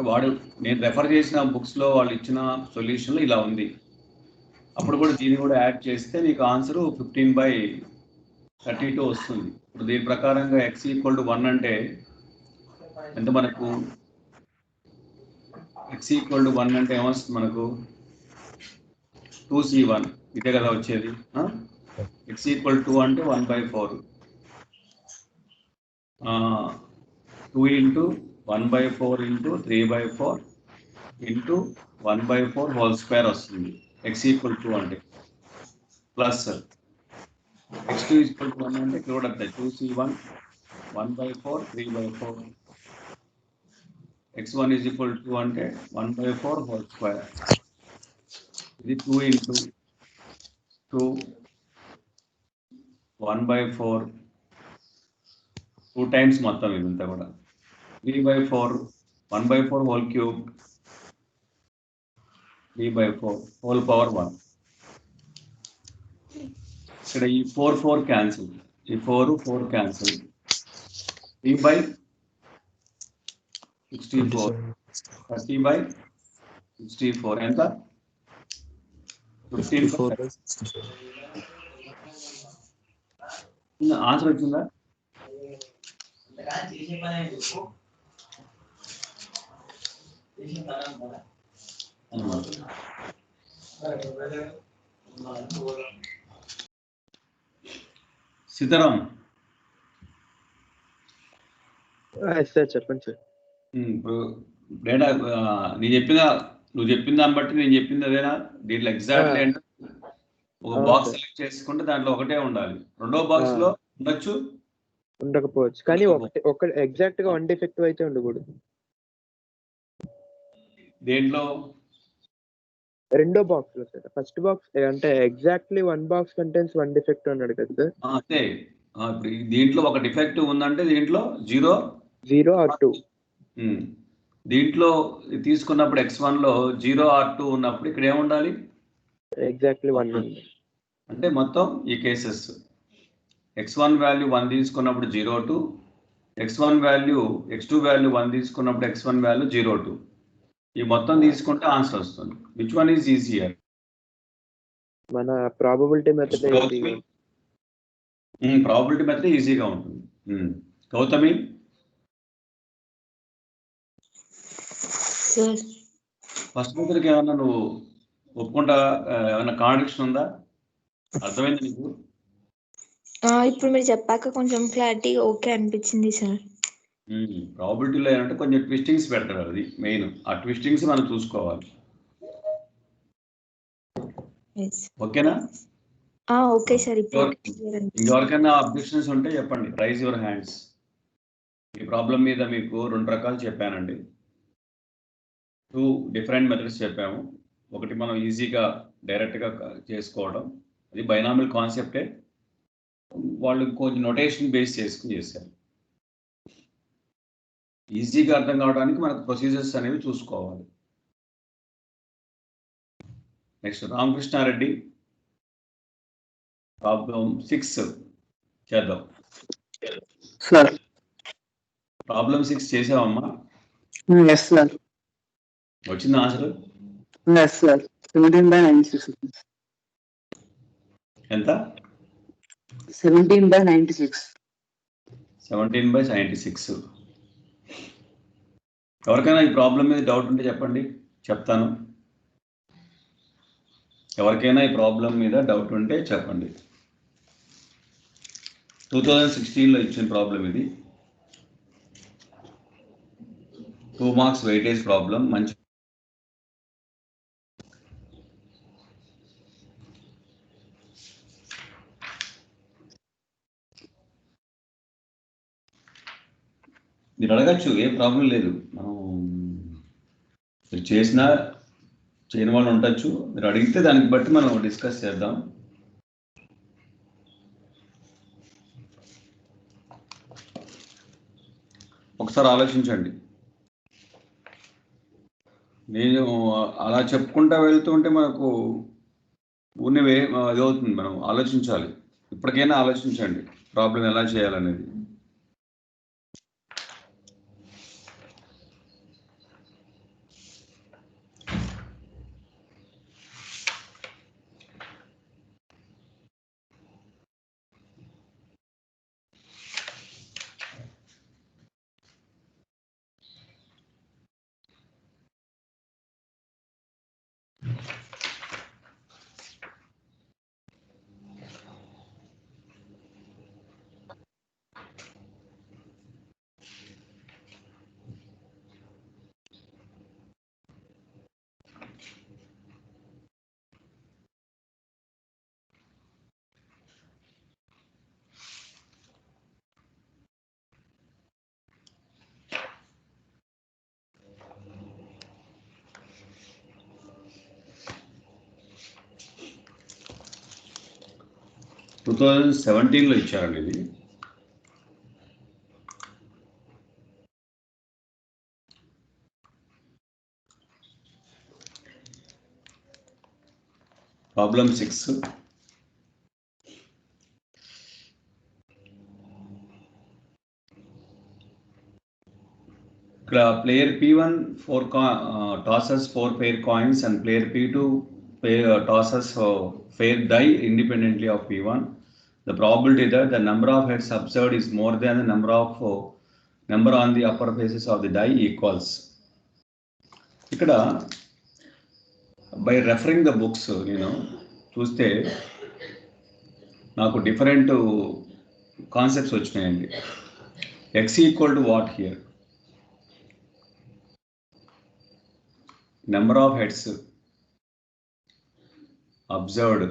వాడు నేను రెఫర్ చేసిన బుక్స్లో వాళ్ళు ఇచ్చిన సొల్యూషన్లో ఇలా ఉంది. అప్పుడు కూడా దీన్ని కూడా యాడ్ చేస్తే నీకు ఆన్సర్ 15/32 వస్తుంది. ఇప్పుడు దీని ప్రకారంగా x = 1 అంటే ఎంత మనకు? x = 1 అంటే ఏమొస్తుంది మనకు? 2c1 ఇదే కదా వచ్చేది. x = 2 అంటే 1/4. 2 × 1/4 × 3/4 × 1/4 హోల్ స్క్వేర్ వస్తుంది x = 2 అంటే. ప్లస్ x2 = 1 అంటే ఇక్కడ కూడా 2c1 1/4 3/4. x1 = 2 అంటే 1/4 హోల్ స్క్వేర్. ఇది 2 × 2 1/4 2 టైమ్స్ మొత్తం ఇదంతా కూడా 3/4 1/4 హోల్ క్యూబ్ 3/4 హోల్ పవర్ 1. ఇక్కడ ఈ 4 క్యాన్సిల్, ఈ 4 క్యాన్సిల్. 3/64 30/64 ఎంత? 15. ఆన్సర్ వచ్చిందా? సీతారాం, సార్ చెప్పండి సార్. ఇప్పుడు డేటా నువ్వు చెప్పిన దాన్ని బట్టి నేను చెప్పింది అదేనా? దీంట్లో ఎగ్జాక్ట్లీ అంటే ఒక బాక్స్ సెలెక్ట్ చేసుకుంటే దాంట్లో ఒకటే ఉండాలి. రెండో బాక్స్ లో ఉండొచ్చు, ఉండకపోవచ్చు. కానీ ఒక ఎగ్జాక్ట్ గా 1 డిఫెక్టివ్ అయితే ఉండకూడదు. దేంట్లో? రెండో బాక్స్ లో సార్. ఫస్ట్ బాక్స్ అంటే ఎగ్జాక్ట్లీ 1 బాక్స్ కంటైన్స్ 1 డిఫెక్ట్ అన్నాడు కదా సార్. అంతే. ఇప్పుడు దీంట్లో ఒక డిఫెక్టివ్ ఉందంటే దీంట్లో 0 or 2. దీంట్లో తీసుకున్నప్పుడు x1 లో 0 or 2 ఉన్నప్పుడు ఇక్కడ ఏముండాలి? ఎగ్జాక్ట్లీ 1 ఉంది. అంటే మొత్తం ఈ కేసెస్ x1 వాల్యూ 1 తీసుకున్నప్పుడు 0 2, x1 వాల్యూ x2 వాల్యూ 1 తీసుకున్నప్పుడు x1 వాల్యూ 0 2. ఈ మొత్తం తీసుకుంటే ఆన్సర్ వస్తుంది. Which one is easier? మన ప్రాబబిలిటీ మెథడ్ ప్రాబబిలిటీ మెథడ్ ఈజీగా ఉంటుంది. గౌతమి, ఫస్ట్ మెథడ్కి ఏమన్నా నువ్వు ఒప్పుకుంటా? ఏమన్నా కాంట్రడిక్షన్ ఉందా? అర్థమైంది నీకు? ఇప్పుడు మీరు చెప్పాక కొంచెం క్లారిటీ ఓకే అనిపించింది సార్. ప్రాబబిలిటీలో ఏంటంటే కొంచెం ట్విస్టింగ్స్ పెడతాడు, అది మెయిన్. ఆ ట్విస్టింగ్స్ మనం చూసుకోవాలి. ఓకేనా? Okay sir. ఇంకెవరికైనా అబ్జెక్షన్స్ ఉంటే చెప్పండి. Rise your hands. ఈ ప్రాబ్లం మీద మీకు 2 రకాలు చెప్పానండి. 2 డిఫరెంట్ మెథడ్స్ చెప్పాము. ఒకటి మనం ఈజీగా డైరెక్ట్గా చేసుకోవడం, అది బైనామిల్ కాన్సెప్టే. వాళ్ళు కొంచెం నొటేషన్ బేస్ చేసుకుని చేశారు. ఈజీగా అర్థం కావడానికి మనకు ప్రొసీజర్స్ అనేవి చూసుకోవాలి. నెక్స్ట్ రామకృష్ణారెడ్డి, ప్రాబ్లం 6 చేద్దాం. సార్ ప్రాబ్లం 6 చేసావమ్మా? Yes sir. వచ్చింది ఆన్సర్? Yes sir. 17/96. ఎంత? 17/96. 17/96. ఎవరికైనా ఈ ప్రాబ్లం మీద డౌట్ ఉంటే చెప్పండి, చెప్తాను. ఎవరికైనా ఈ ప్రాబ్లం మీద డౌట్ ఉంటే చెప్పండి. 2016లో ఇచ్చిన ప్రాబ్లం ఇది. 2 మార్క్స్ వెయిటేజ్ ప్రాబ్లం. మంచి మీరు అడగచ్చు, ఏం ప్రాబ్లం లేదు. మనం మీరు చేసినా చేయని వాళ్ళు ఉండొచ్చు. మీరు అడిగితే దానికి బట్టి మనం డిస్కస్ చేద్దాం. ఒకసారి ఆలోచించండి. నేను అలా చెప్పుకుంటా వెళ్తుంటే మనకు ఊరినే అది అవుతుంది. మనం ఆలోచించాలి. ఇప్పటికైనా ఆలోచించండి. ప్రాబ్లం ఎలా చేయాలనేది. టూ 2017లో ఇచ్చారండి ఇది. ప్రాబ్లం 6. ఇక్కడ player P1 tosses 4 pair coins and player P2 tosses pair die independently of P1. The probability that the number of heads observed is more than the number on the upper faces of the die equals. ఇక్కడ by referring the books చూస్తే నాకు different concepts వచ్చినాయండి. X equal to what here? Number of heads observed.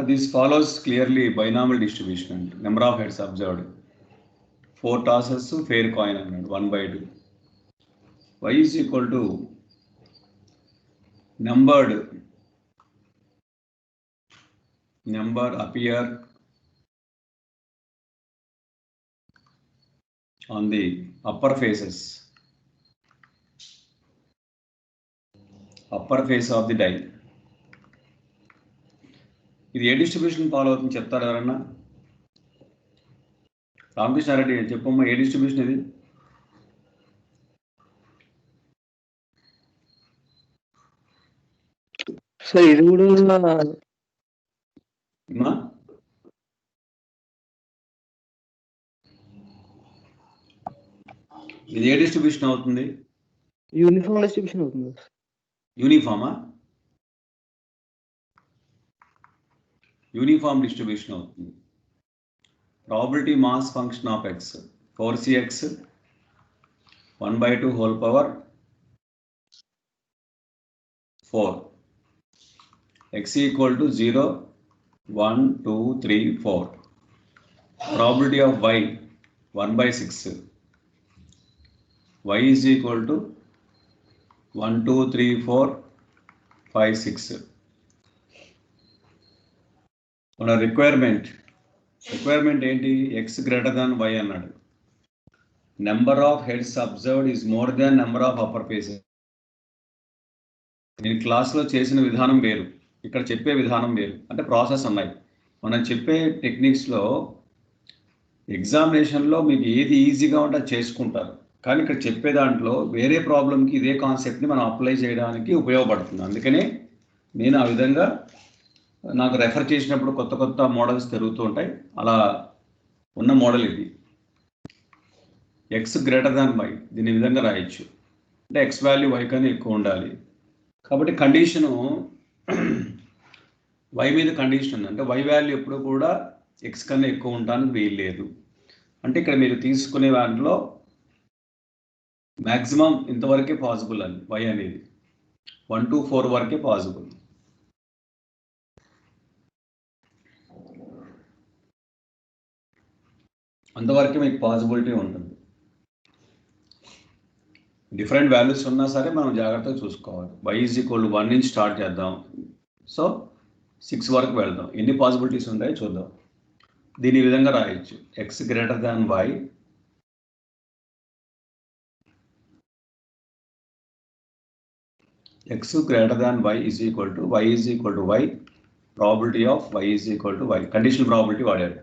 This follows clearly binomial distribution. Number of heads observed. 4 tosses fair coin అన్నాడు 1/2. Y is equal to number appear on the upper face of the die. ఇది ఏ distribution follow అవుతుంది చెప్తారు ఎవరన్నా? రామకృష్ణారెడ్డి చెప్పమ్మా, ఏ distribution ఇది? Sir ఇది కూడా ఇది ఏ డిస్ట్రిబ్యూషన్ అవుతుంది? యూనిఫామ్ డిస్ట్రిబ్యూషన్ అవుతుంది. యూనిఫామా? యూనిఫామ్ డిస్ట్రిబ్యూషన్ అవుతుంది. Probability mass function of x 4cx 1/2 whole power 4. X equal to 0 1 2 3 4. Probability of y 1/6. Y is equal to 1 2 3 4 5 6. మన రిక్వైర్మెంట్ ఏంటి? x greater than y అన్నాడు. Number of heads observed is more than number of upper faces. నేను క్లాస్లో చేసిన విధానం వేరు, ఇక్కడ చెప్పే విధానం వేరు. అంటే ప్రాసెస్ ఉన్నాయి. మనం చెప్పే టెక్నిక్స్లో ఎగ్జామినేషన్లో మీకు ఏది ఈజీగా ఉంటే అది చేసుకుంటారు, కానీ ఇక్కడ చెప్పే దాంట్లో వేరే ప్రాబ్లంకి ఇదే కాన్సెప్ట్ని మనం అప్లై చేయడానికి ఉపయోగపడుతుంది. అందుకనే నేను ఆ విధంగా నాకు రెఫర్ చేసినప్పుడు కొత్త మోడల్స్ తిరుగుతూ ఉంటాయి. అలా ఉన్న మోడల్ ఇది. ఎక్స్ గ్రేటర్ దాన్ వై, దీని విధంగా రాయొచ్చు. అంటే ఎక్స్ వాల్యూ వై కన్నా ఎక్కువ ఉండాలి. కాబట్టి కండిషను వై మీద కండిషన్ ఉంది. అంటే వై వాల్యూ ఎప్పుడు కూడా ఎక్స్ కన్నా ఎక్కువ ఉండడానికి వీల్లేదు. అంటే ఇక్కడ మీరు తీసుకునే దాంట్లో మ్యాక్సిమం ఇంతవరకే పాసిబుల్ అని వై అనేది 1 to 4 వరకే పాసిబుల్. అంతవరకే మీకు పాసిబిలిటీ ఉంటుంది. డిఫరెంట్ వాల్యూస్ ఉన్నా సరే మనం జాగ్రత్తగా చూసుకోవాలి. y ఈజ్ ఈక్వల్ టు 1 నుంచి స్టార్ట్ చేద్దాం. సో 6 వరకు వెళ్దాం. ఎన్ని పాసిబిలిటీస్ ఉంటాయో చూద్దాం. దీని విధంగా రాయొచ్చు. X greater than y x greater than y is equal to y probability of y is equal to y, conditional probability వాడారు.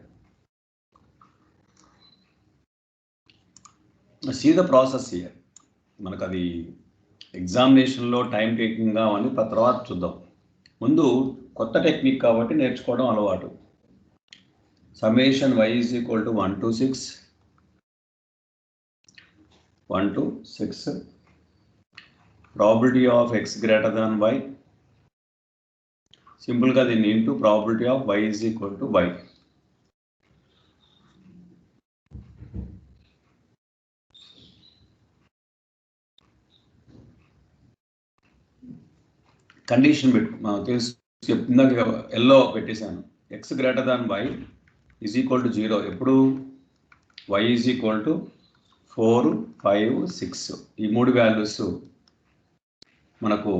See the process here. మనకు అది ఎగ్జామినేషన్లో టైం టేకింగ్గా అని తర్వాత చూద్దాం. ముందు కొత్త టెక్నిక్ కాబట్టి నేర్చుకోవడం అలవాటు. Summation y is equal to 1 to 6 probability of x greater than y, సింపుల్గా దీన్ని into probability of y is equal to y. Condition తెలుసు, ఇందాక ఎల్లో పెట్టేశాను. X greater than y is equal to 0 ఎప్పుడు y ఈజ్ ఈక్వల్ టు 4, 5, 6 ఈ 3 values మనకు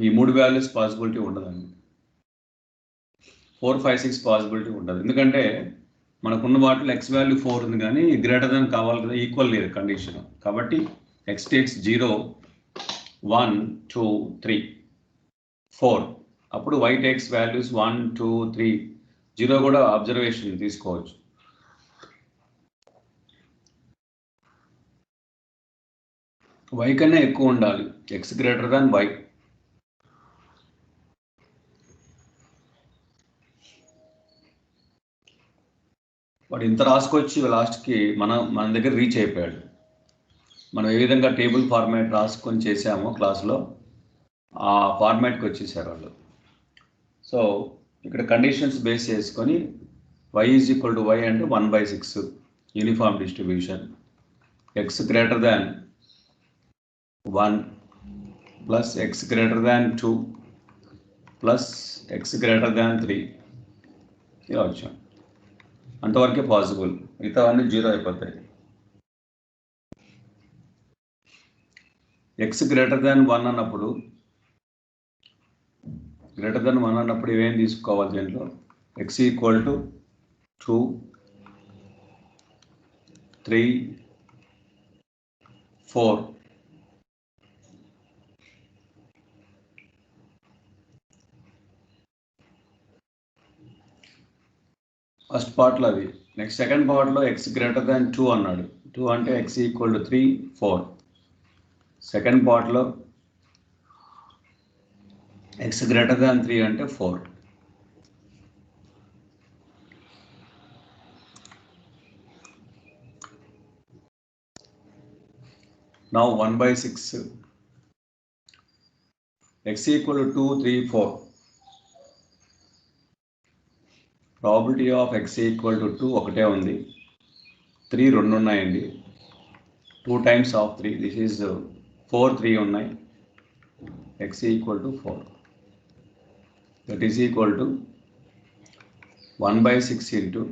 ఈ 3 values possibility ఉండదండి. 4, 5, 6 పాసిబిలిటీ ఉండదు. ఎందుకంటే మనకున్న వాటిలో x వాల్యూ 4 ఉంది కానీ గ్రేటర్ దాన్ కావాలి కదా, ఈక్వల్ లేదు కండిషన్. కాబట్టి x టేక్స్ 0, 1, 2, 3, 4. అప్పుడు y టేక్స్ వాల్యూస్ 1, 2, 3, 0 కూడా అబ్జర్వేషన్ తీసుకోవచ్చు. y కన్నా ఎక్కువ ఉండాలి, x గ్రేటర్ దాన్ y. వాడు ఇంత రాసుకొచ్చి లాస్ట్కి మన దగ్గర రీచ్ అయిపోయాడు. మనం ఏ విధంగా టేబుల్ ఫార్మాట్ రాసుకొని చేసామో క్లాస్లో ఆ ఫార్మాట్కి వచ్చేసారు వాళ్ళు. సో ఇక్కడ కండిషన్స్ బేస్ చేసుకొని y is equal to y అంటే 1/6 uniform distribution, x greater than 1 plus x greater than 2 plus x greater than 3 ఇలా వచ్చాం. అంతవరకే పాసిబుల్, మిగతావన్నీ 0 అయిపోతాయి. ఎక్స్ గ్రేటర్ దాన్ 1 అన్నప్పుడు ఇవేం తీసుకోవాలి దీంట్లో? X equal to 2, 3, 4. ఫస్ట్ పార్ట్లో అది. నెక్స్ట్ సెకండ్ పార్ట్లో ఎక్స్ గ్రేటర్ దాన్ 2 అన్నాడు. 2 అంటే ఎక్స్ ఈక్వల్ టు 3, 4. సెకండ్ పార్ట్లో ఎక్స్ గ్రేటర్ దాన్ 3 అంటే 4. Now 1/6 x equal to 2, 3, 4. Probability of x equal to 2 ఒకటే ఉంది, 3 రెండు ఉన్నాయండి. 2 times of 3, this is 4, 3 ఉన్నాయి. x equal to 4, that is equal to 1/6 into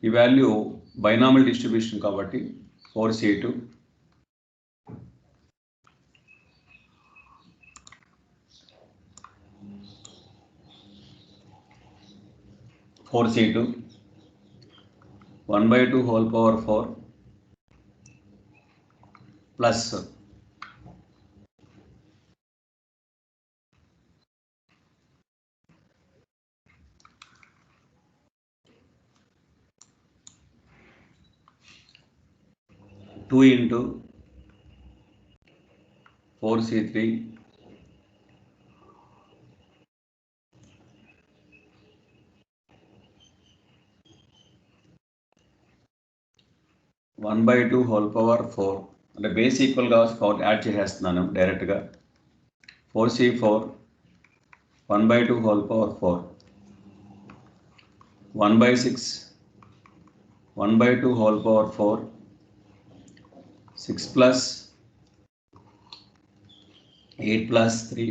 ఈ వాల్యూ బైనామిల్ డిస్ట్రిబ్యూషన్ కాబట్టి 4c2 4c2 1/2 whole power 4 plus 2 into 4c3 1/2 whole power 4 అంటే base equal కావచ్చు, 4 add చేసేస్తున్నాను డైరెక్ట్గా. 4c4 1/2 whole power 4 1/6 1/2 whole power 4 6 plus 8 plus 3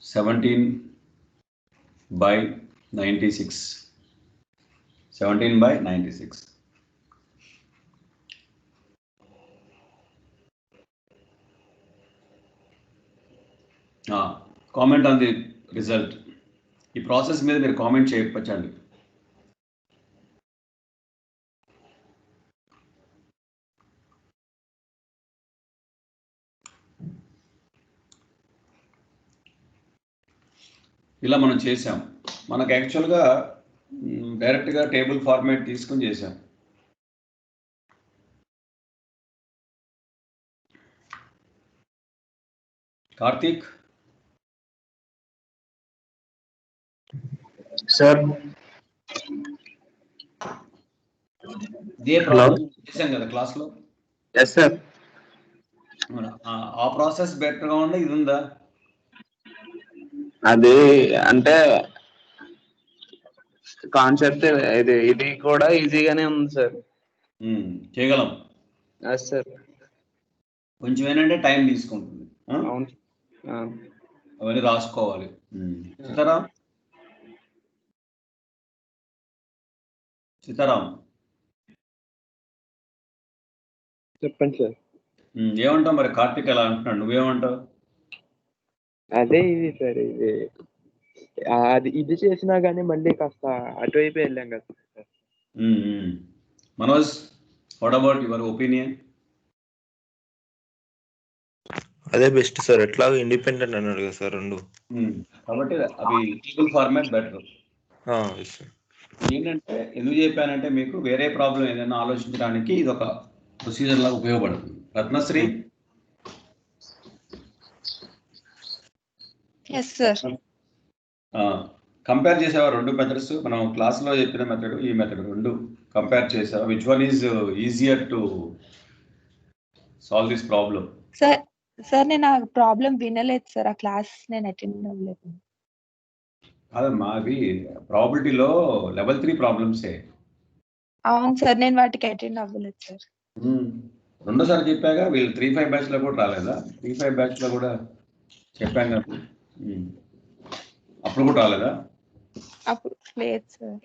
17/96 17/96. Comment on the result. ఈ process మీద మీరు comment చేయవచ్చండి. ఇలా మనం చేసాం. మనకు యాక్చువల్గా డైరెక్ట్గా టేబుల్ ఫార్మాట్ తీసుకొని చేసాం. కార్తీక్ సార్ ఇదే ప్రాబ్లం చేసాం కదా క్లాస్లో. Yes sir. ఆ ప్రాసెస్ బెటర్గా ఉందా ఇది ఉందా? అది అంటే కాన్సెప్ట్ ఇది కూడా ఈజీగానే ఉంది సార్. చేయగలం. Yes sir. కొంచెం ఏంటంటే టైం తీసుకుంటుంది. అవును. అవన్నీ రాసుకోవాలి. సీతారాం చెప్పండి సార్. ఏమంటావు మరి? కార్తీక్ ఎలా అంటున్నాడు, నువ్వేమంటావు? అదే ఇది సార్, ఇది చేసినా కానీ మళ్ళీ కాస్త అటువైపు వెళ్ళాం కదా sir. Manoj, what about your opinion? అదే బెస్ట్ సార్. ఎట్లాగో ఇండిపెండెంట్ అన్నాడు కదా సార్ రెండు. కాబట్టి అవి టేబుల్ ఫార్మాట్ బెటర్. ఏంటంటే ఎందుకు చెప్పానంటే మీకు వేరే ప్రాబ్లం ఏదైనా ఆలోచించడానికి ఇది ఒక ప్రొసీజర్ లాగా ఉపయోగపడుతుంది. రత్నశ్రీ కంపేర్ చేసావా రెండు మెథడ్స్? మనం క్లాస్లో చెప్పిన మెథడ్, ఈ మెథడ్ రెండు కంపేర్ చేసావా? Which one is easier to solve this problem? Sir నేను ఆ ప్రాబ్లం వినలేదు సార్, ఆ క్లాస్ నేను అటెండ్ అవ్వలేదు. కాదమ్మా, అవి ప్రాబిలిటీలో లెవెల్ 3 ప్రాబ్లమ్సే. అవును సార్, నేను వాటికి అటెండ్ అవ్వలేదు సార్. రెండోసారి చెప్పాక వీళ్ళు 3-5 బ్యాచ్లో కూడా రాలేదా? 3-5 బ్యాచ్లో కూడా చెప్పాం కదా, అప్పుడు కూడా రాలేదా? అప్పుడు లేదు సార్.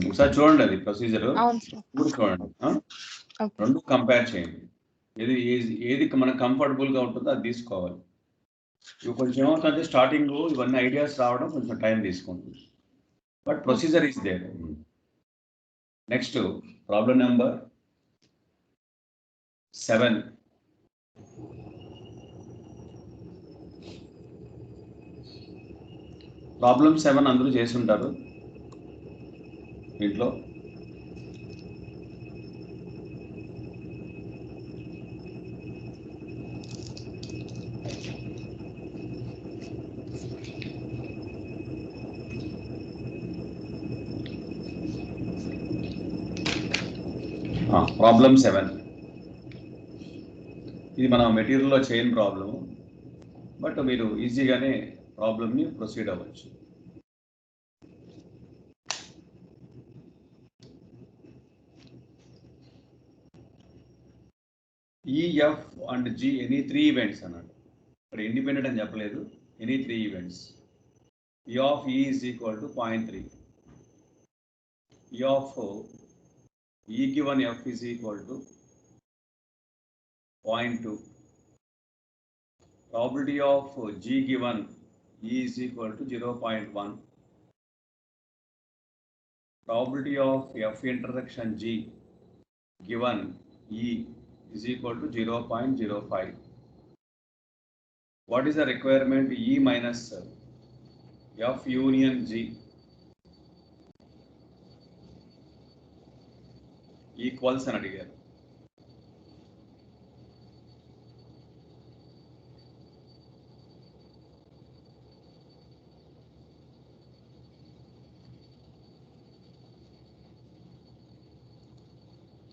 ఒకసారి చూడండి అది ప్రొసీజర్. అవును సార్. ఇప్పుడు చూడండి, రెండు కంపేర్ చేయండి. ఏది మనకు కంఫర్టబుల్గా ఉంటుందో అది తీసుకోవాలి. ఇవి కొంచెం ఏమవుతుందంటే స్టార్టింగ్ ఇవన్నీ ఐడియాస్ రావడం కొంచెం టైం తీసుకుంటుంది, but procedure is there. Next problem number 7. Problem 7 అందరూ చేసి ఉంటారు ఇంట్లో. ప్రాబ్లం 7 ఇది మన మెటీరియల్లో చైన్ ప్రాబ్లము, బట్ మీరు ఈజీగానే ప్రాబ్లమ్ని ప్రొసీడ్ అవ్వచ్చు. EF and G any 3 events అన్నాడు. ఇక్కడ ఇండిపెండెంట్ అని చెప్పలేదు, ఎనీ 3 ఈవెంట్స్. ఈ ఆఫ్ ఈ ఈజ్ ఈక్వల్ టు 0.3. ఈ of E given F is equal to 0.2. Probability of G given E is equal to 0.1. Probability of F intersection G given E is equal to 0.05. What is the requirement? E minus F union G equals అని అడిగారు.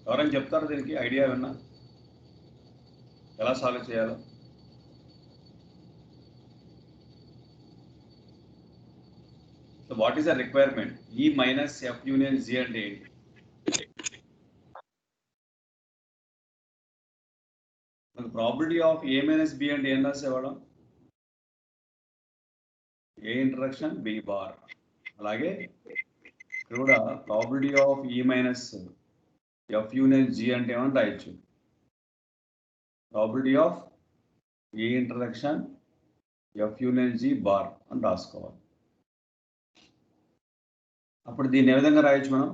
ఎవరైనా చెప్తారు దీనికి idea ఏమన్నా, ఎలా solve చేయాలో? So what is the requirement? E minus F union G అంటే ఏంటి? Probability of A minus B అంటే ఏం రాసేవాళ్ళం? A intersection B bar. అలాగే ఇక్కడ కూడా probability of E minus F union G అంటే ఏమని రాయొచ్చు? Probability of A intersection F union G bar అని రాసుకోవాలి. అప్పుడు దీన్ని ఏ విధంగా రాయొచ్చు మనం?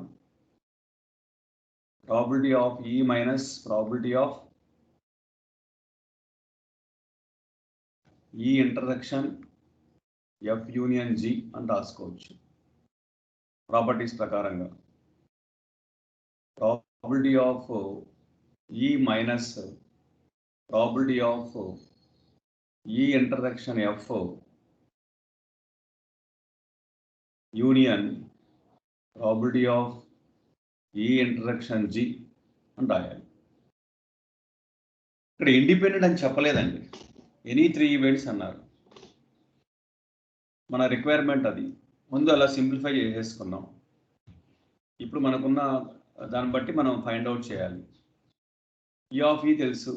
Probability of E minus probability of E intersection F union G అని రాసుకోవచ్చు ప్రాపర్టీస్ ప్రకారంగా. Probability of E minus probability of E intersection F union probability of E intersection G అని రాయాలి. ఇక్కడ ఇండిపెండెంట్ అని చెప్పలేదండి, ఎనీ 3 ఈవెంట్స్ అన్నారు. మన రిక్వైర్మెంట్ అది, ముందు అలా సింప్లిఫై చేసేసుకున్నాం. ఇప్పుడు మనకున్న దాన్ని బట్టి మనం ఫైండ్ అవుట్ చేయాలి. ఈ ఆఫ్ ఈ తెలుసు,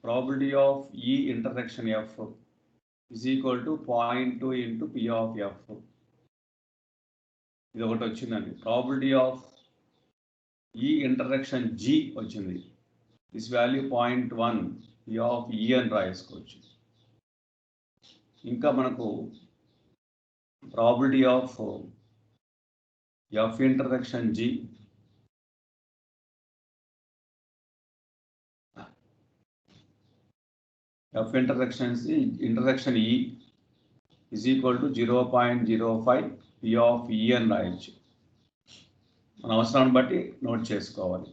probability of E intersection F is equal to 0.2 into P of F. ఇది ఒకటి వచ్చిందండి. Probability of E intersection G వచ్చింది, దిస్ వాల్యూ 0.1 పి ఆఫ్ ఈ అని రాసుకోవచ్చు. ఇంకా మనకు probability of F intersection G F intersection E is equal to 0.05 P of ఈ అని రాయొచ్చు. మన అవసరాన్ని బట్టి నోట్ చేసుకోవాలి.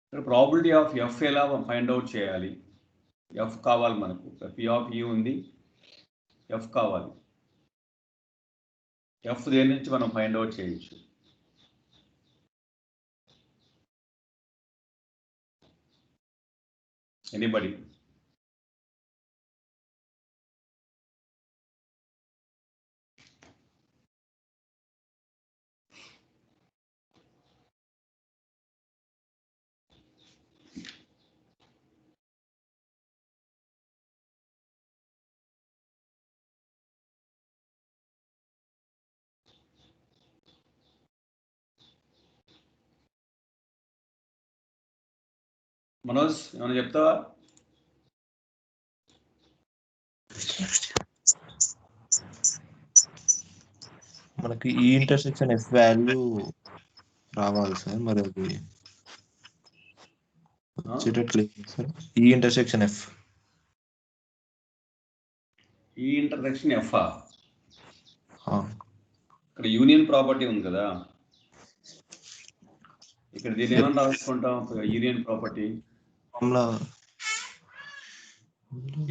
ఇక్కడ ప్రాబిలిటీ ఆఫ్ ఎఫ్ ఎలా ఫైండ్ అవుట్ చేయాలి? ఎఫ్ కావాలి మనకు, పి ఆఫ్ ఈ ఉంది, ఎఫ్ కావాలి. ఎఫ్ దేని నుంచి మనం ఫైండ్ అవుట్ చేయొచ్చు? ఎనీబడి? మనోజ్ ఏమైనా చెప్తావా? మనకి ఈ ఇంటర్సెక్షన్ ఎఫ్ వాల్యూ రావాలి సార్, మరి అది వచ్చేటట్లేదు సార్. ఈ ఇంటర్సెక్షన్ ఎఫ్, ఈ ఇంటర్సెక్షన్ ఎఫ్ ఇక్కడ యూనియన్ ప్రాపర్టీ ఉంది కదా, ఇక్కడ దీన్ని ఏమని రాసుకుంటాం? Union property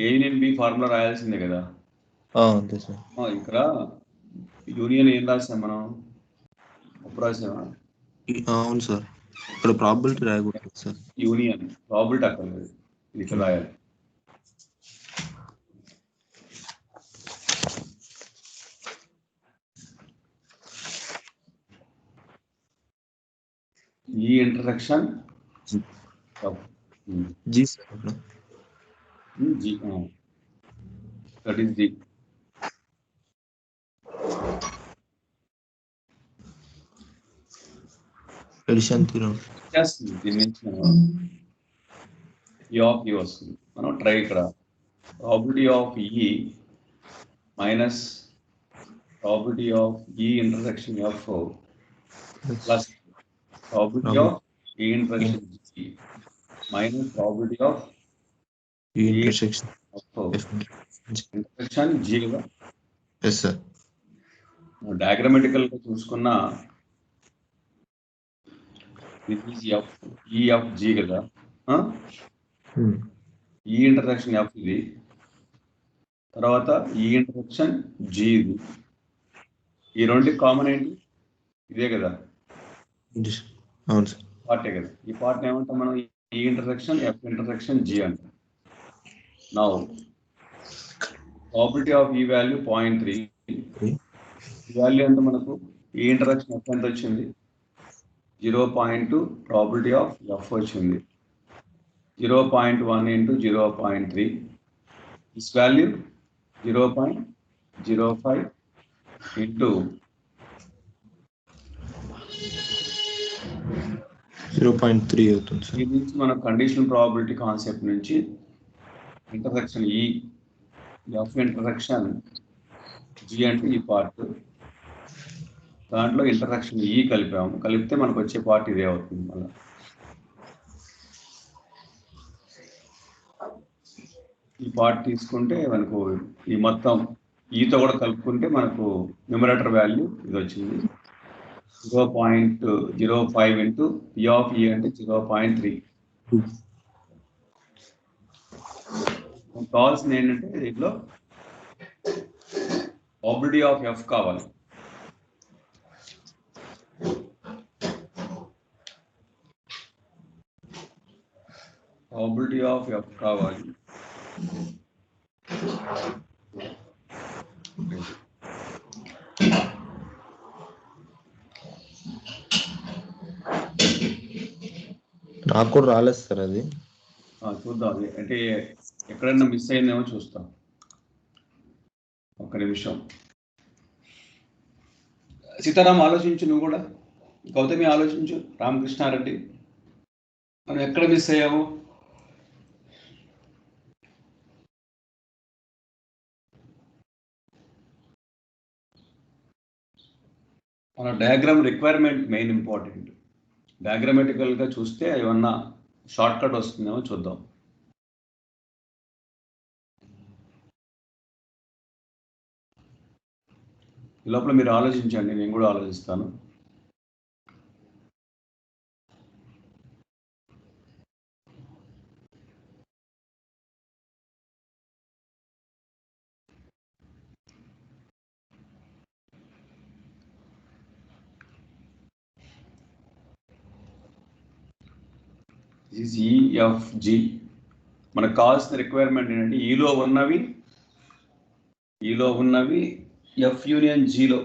A union B formula రాయాల్సిందే కదా. అంతే సార్. ఇక్కడ యూనియన్ ఏం రాసాం మనం? ఎప్పుడు రాసామా? అవును సార్, ఇక్కడ ప్రాబిలిటీ రాయకూడదు సార్. యూనియన్ ప్రాబిలిటీ అక్కర్లేదు, ఇది ఇక్కడ రాయాలి. E intersection G sir, G, that is G. Addition theorem దీని నుంచి మనం ఈ ఆఫ్ ఈ వస్తుంది. మనం ట్రై ఇక్కడ probability of E minus probability of E intersection F plus probability of E intersection G minus probability of E intersection G కదా. Yes sir. Diagrammatical గా చూసుకున్నా ఈ ఎఫ్ జీ కదా, ఈ ఇంటర్సెక్షన్ ఎఫ్ ఇది, తర్వాత ఈ ఇంటర్సెక్షన్ జీ ఇది. ఈ రెండు కామన్ ఏంటి? ఇదే కదా, అవును సార్, పార్టే కదా. ఈ పార్ట్ ఏమంటాం మనం? ఈ ఇంటర్సెక్షన్ ఎఫ్ ఇంటర్సెక్షన్ జీ అంటాం. నౌ ప్రాబిలిటీ ఆఫ్ ఈ వాల్యూ 0.3. ఈ వాల్యూ ఎంత మనకు? ఈ ఇంటర్సెక్షన్ ఎఫ్ ఎంత వచ్చింది? 0.2 ప్రాబిలిటీ ఆఫ్ ఎఫ్ వచ్చింది. 0.1 ఇంటూ 0.3, దిస్ వాల్యూ 0.05 ఇంటూ 0.3 అవుతుంది సార్. దీని నుంచి మన కండిషనల్ ప్రాబిలిటీ కాన్సెప్ట్ నుంచి intersection E F intersection G అంటే ఈ పార్ట్, దాంట్లో ఇంటర్సెక్షన్ ఈ కలిపాము, కలిపితే మనకు వచ్చే పార్ట్ ఇదే అవుతుంది. మళ్ళీ ఈ పార్ట్ తీసుకుంటే మనకు ఈ మొత్తం ఈతో కూడా కలుపుకుంటే మనకు న్యూమరేటర్ వాల్యూ ఇది వచ్చింది 0.05 ఇంటూ పి ఆఫ్ ఈ అంటే 0.3. కావాల్సింది ఏంటంటే దీంట్లో ప్రాబబిలిటీ ఆఫ్ ఎఫ్ కావాలి. ప్రాబబిలిటీ ఆఫ్ ఎఫ్ కావాలి. నాకు కూడా రాలేదు సార్ అది. చూద్దాం, అంటే ఎక్కడైనా మిస్ అయిందేమో చూస్తాం. ఒక్క నిమిషం. సీతారాం ఆలోచించు, నువ్వు కూడా గౌతమి ఆలోచించు, రామకృష్ణారెడ్డి మనం ఎక్కడ మిస్ అయ్యాము. మన డయాగ్రామ్ రిక్వైర్మెంట్ మెయిన్ ఇంపార్టెంట్. డయాగ్రామటికల్గా చూస్తే ఏమన్నా షార్ట్ కట్ వస్తుందేమో చూద్దాం. ఈ లోపల మీరు ఆలోచించండి, నేను కూడా ఆలోచిస్తాను. దిస్ ఈఎఫ్జి మనకు కావాల్సిన రిక్వైర్మెంట్ ఏంటంటే ఈలో ఉన్నవి ఎఫ్ యూనియన్ జీలో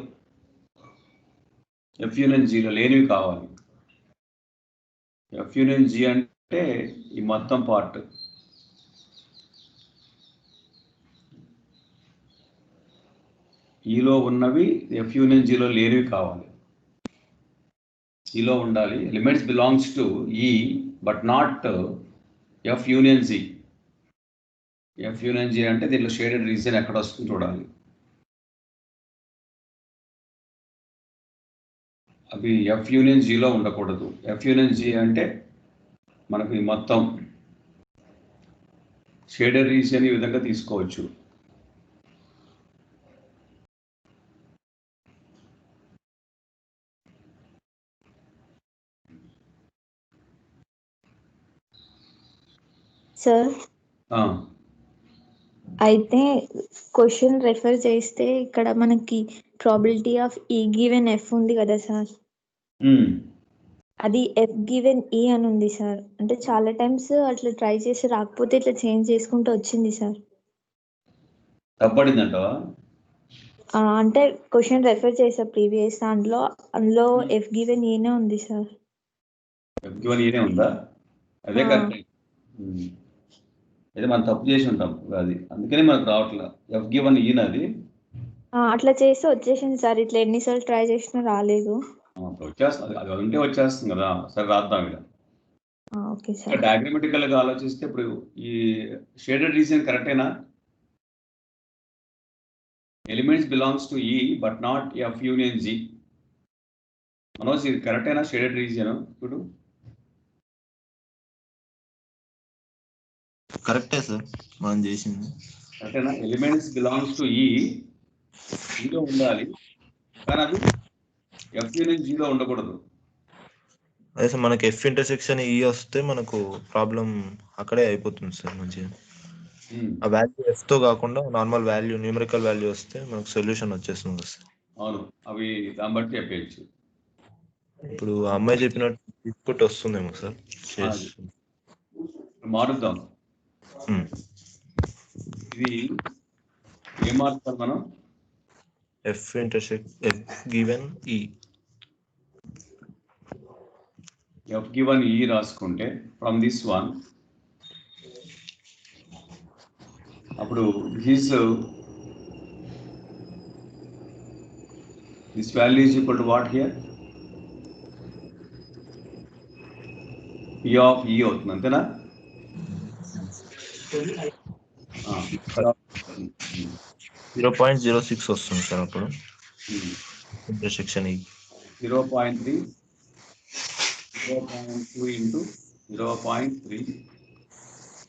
లేనివి కావాలి. ఎఫ్ యూనియన్ జీ అంటే ఈ మొత్తం పార్ట్, ఈలో ఉన్నవి ఎఫ్ యూనియన్ జీలో లేనివి కావాలి. ఈలో ఉండాలి. Elements belongs to E but not F union G. F union G అంటే దీంట్లో షేడెడ్ రీజన్ ఎక్కడ వస్తుంది చూడాలి. అవి ఎఫ్ యూనియన్ జీలో ఉండకూడదు. ఎఫ్ యూనియన్ జీ అంటే మనకు ఈ మొత్తం షేడెడ్ రీజన్ ఈ విధంగా తీసుకోవచ్చు. సార్ అయితే క్వశ్చన్ రెఫర్ చేస్తే ఇక్కడ మనకి ప్రాబిలిటీ ఆఫ్ ఈ గివెన్ ఎఫ్ ఉంది కదా సార్, అది ఎఫ్ గివెన్ ఈ అని ఉంది సార్. అంటే చాలా టైమ్స్ అట్లా ట్రై చేసి రాకపోతే ఇట్లా చేంజ్ చేసుకుంటూ వచ్చింది సార్. తప్పడిందంటవా? అంటే క్వశ్చన్ రెఫర్ చేసా ప్రీవియస్ అందులో ఎఫ్ గివెన్ ఈనే ఉంది సార్. ఎఫ్ గివెన్ ఈనే ఉందా? అదే కరెక్ట్. అయితే మనం తప్పు చేసి ఉంటాం అది, అందుకని మనకు రావట్లేదు. ఎఫ్ గివెన్ ఈనది అట్లా చేస్తే వచ్చేసింది సార్. ఇట్లా ఎన్నిసార్లు ట్రై చేసినా రాలేదు. వచ్చేస్తుంది, అది ఉంటే వచ్చేస్తుంది కదా. సరే రాద్దాం. ఇక్కడ ఓకే సార్. డయాగ్రామటికల్ గా ఆలోచిస్తే ఇప్పుడు ఈ షేడెడ్ రీజియన్ కరెక్టేనా? Elements belongs to E but not F union G. Manoj ఇది కరెక్టేనా షేడెడ్ రీజియన్? ఇప్పుడు కరెక్టే సార్, మనం చేసింది కరెక్టేనా? ఎలిమెంట్స్ బిలాంగ్స్ టు ఈలో ఉండాలి, కానీ అది ఎఫ్ యూనియన్ జీలో ఉండకూడదు. అదే సార్, మనకి ఎఫ్ ఇంటర్సెక్షన్ ఈ వస్తే మనకు ప్రాబ్లం అక్కడే అయిపోతుంది సార్. మంచిగా ఆ వాల్యూ ఎఫ్ తో కాకుండా నార్మల్ వాల్యూ, న్యూమరికల్ వాల్యూ వస్తే మనకు సొల్యూషన్ వచ్చేస్తుంది సార్. అవును, అవి దాన్ని బట్టి చెప్పేయచ్చు. ఇప్పుడు అమ్మాయి చెప్పినట్టు ఇన్పుట్ వస్తుందేమో సార్, మారుద్దాం. ఇది ఏం మారుతాం మనం? ఎఫ్ ఇంటర్సెక్ట్ ఎఫ్ గివెన్ ఈ, ఎఫ్ గివెన్ ఈ రాసుకుంటే ఫ్రమ్ దిస్ వన్, అప్పుడు this value is equal to what here? P of ఈ అవుతుంది, అంతేనా? 0.06 వస్తుంది సార్ అప్పుడు intersection 0.3 0.2 into 0.3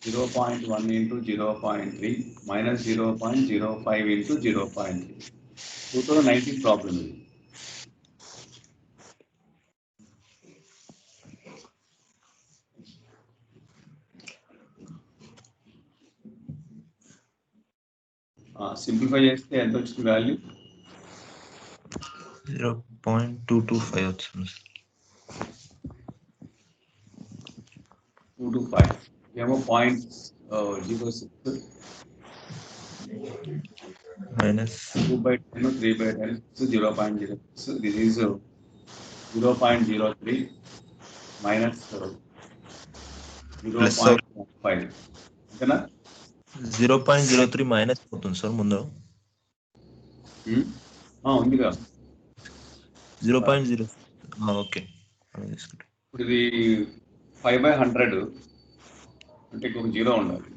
0.1 into 0.3 minus 0.05 into 0.3 2019 problem ఇది. సింప్లిఫై చేస్తే ఎంత వచ్చింది వాల్యూ 0.225 వచ్చింది 225 ఏమో 0.06 మైనస్ 2/10 3/10 0.06 this is 0.03 minus 0.15 ఓకేనా 0.03 మైనస్ అవుతుంది సార్ ముందు ఉందిగా 0.0 ఓకే ఇప్పుడు ఇది 5/100 అంటే ఇంకొక 0 ఉండాలి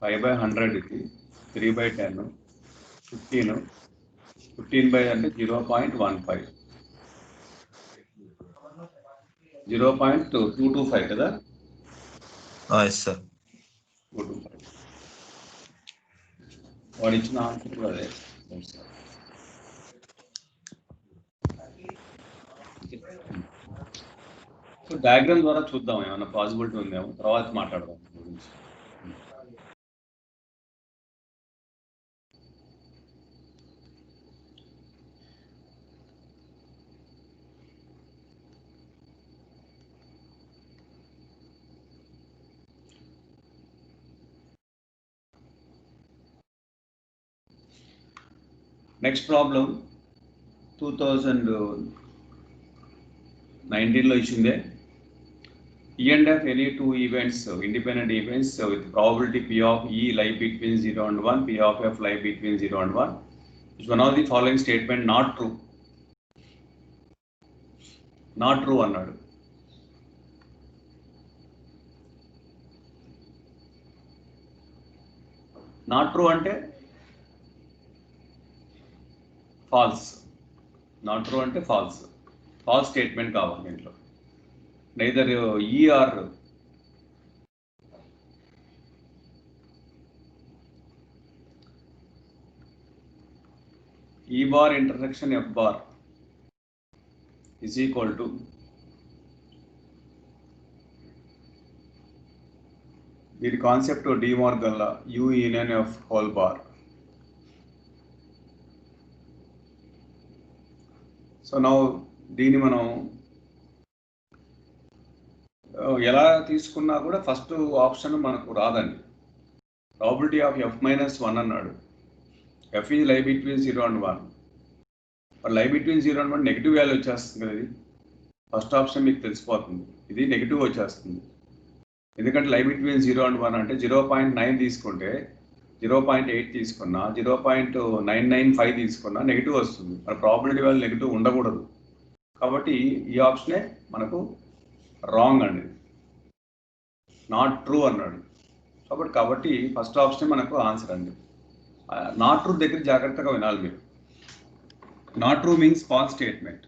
5/100కి 3/10 15 అంటే 0.15 0.225 కదా ఎస్ సార్ 225 వాడు ఇచ్చిన ఆన్సర్ అదే సో డయాగ్రామ్ ద్వారా చూద్దాం ఏమన్నా పాసిబిలిటీ ఉందేమో తర్వాత మాట్లాడదాం గురించి నెక్స్ట్ ప్రాబ్లం 2019లో ఇచ్చిందే E and F any two events, independent events with probability P of E lie between 0 and 1, P of F lie between 0 and 1. Is one of the following statement not true? Not true అన్నాడు. Not true అంటే false. Not true అంటే false. False statement కావాలి దీంట్లో. Neither E or E bar intersection F bar is equal to the concept of De Morgan law U union F whole bar. So now దీన్ని మనం ఎలా తీసుకున్నా కూడా first option మనకు రాదండి. ప్రాబిలిటీ ఆఫ్ F-1 అన్నాడు. F is lie between 0 and 1. మరి lie between 0 and 1 negative value వచ్చేస్తుంది కదా ఇది. ఫస్ట్ ఆప్షన్ మీకు తెలిసిపోతుంది. ఇది నెగిటివ్ వచ్చేస్తుంది. ఎందుకంటే lie between 0 and 1 అంటే 0.9 తీసుకుంటే 0.8 తీసుకున్నా 0.995 తీసుకున్నా నెగిటివ్ వస్తుంది. మరి ప్రాబిలిటీ వాల్యూ నెగిటివ్ ఉండకూడదు. కాబట్టి ఈ ఆప్షనే మనకు రాంగ్ అండి, నాట్ ట్రూ అన్నాడు. కాబట్టి ఫస్ట్ ఆప్షన్ మనకు ఆన్సర్ అండి. నాట్ ట్రూ దగ్గర జాగ్రత్తగా వినాలి మీరు. Not true means false statement.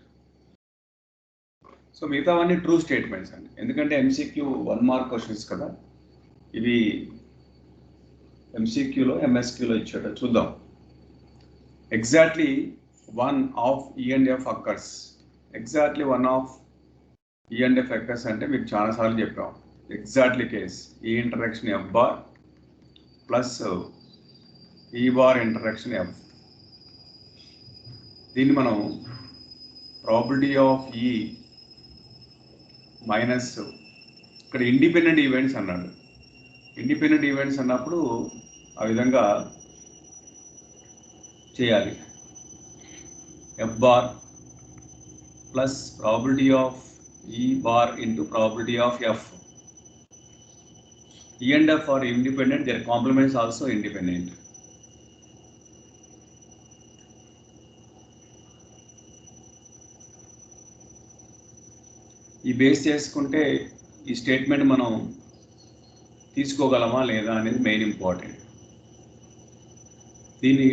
So మిగతావన్నీ ట్రూ స్టేట్మెంట్స్ అండి, ఎందుకంటే ఎంసీక్యూ 1 మార్క్ క్వశ్చన్స్ కదా ఇవి. ఎంసీక్యూలో ఎంఎస్క్యూలో ఇచ్చాడు, చూద్దాం. Exactly 1 of E and F occurs. Exactly 1 of E and F occurs అంటే మీకు చాలాసార్లు చెప్పాం. Exactly case E interaction F bar plus E bar interaction F. దీన్ని మనం ప్రాబిలిటీ ఆఫ్ E మైనస్ ఇక్కడ ఇండిపెండెంట్ ఈవెంట్స్ అన్నాడు. ఇండిపెండెంట్ ఈవెంట్స్ అన్నప్పుడు ఆ విధంగా చేయాలి. F bar plus probability of E bar into probability of F. E and F are independent, their complements also independent. ఈ base చేసుకుంటే ఈ స్టేట్మెంట్ మనం తీసుకోగలమా లేదా అనేది మెయిన్ ఇంపార్టెంట్. దీన్ని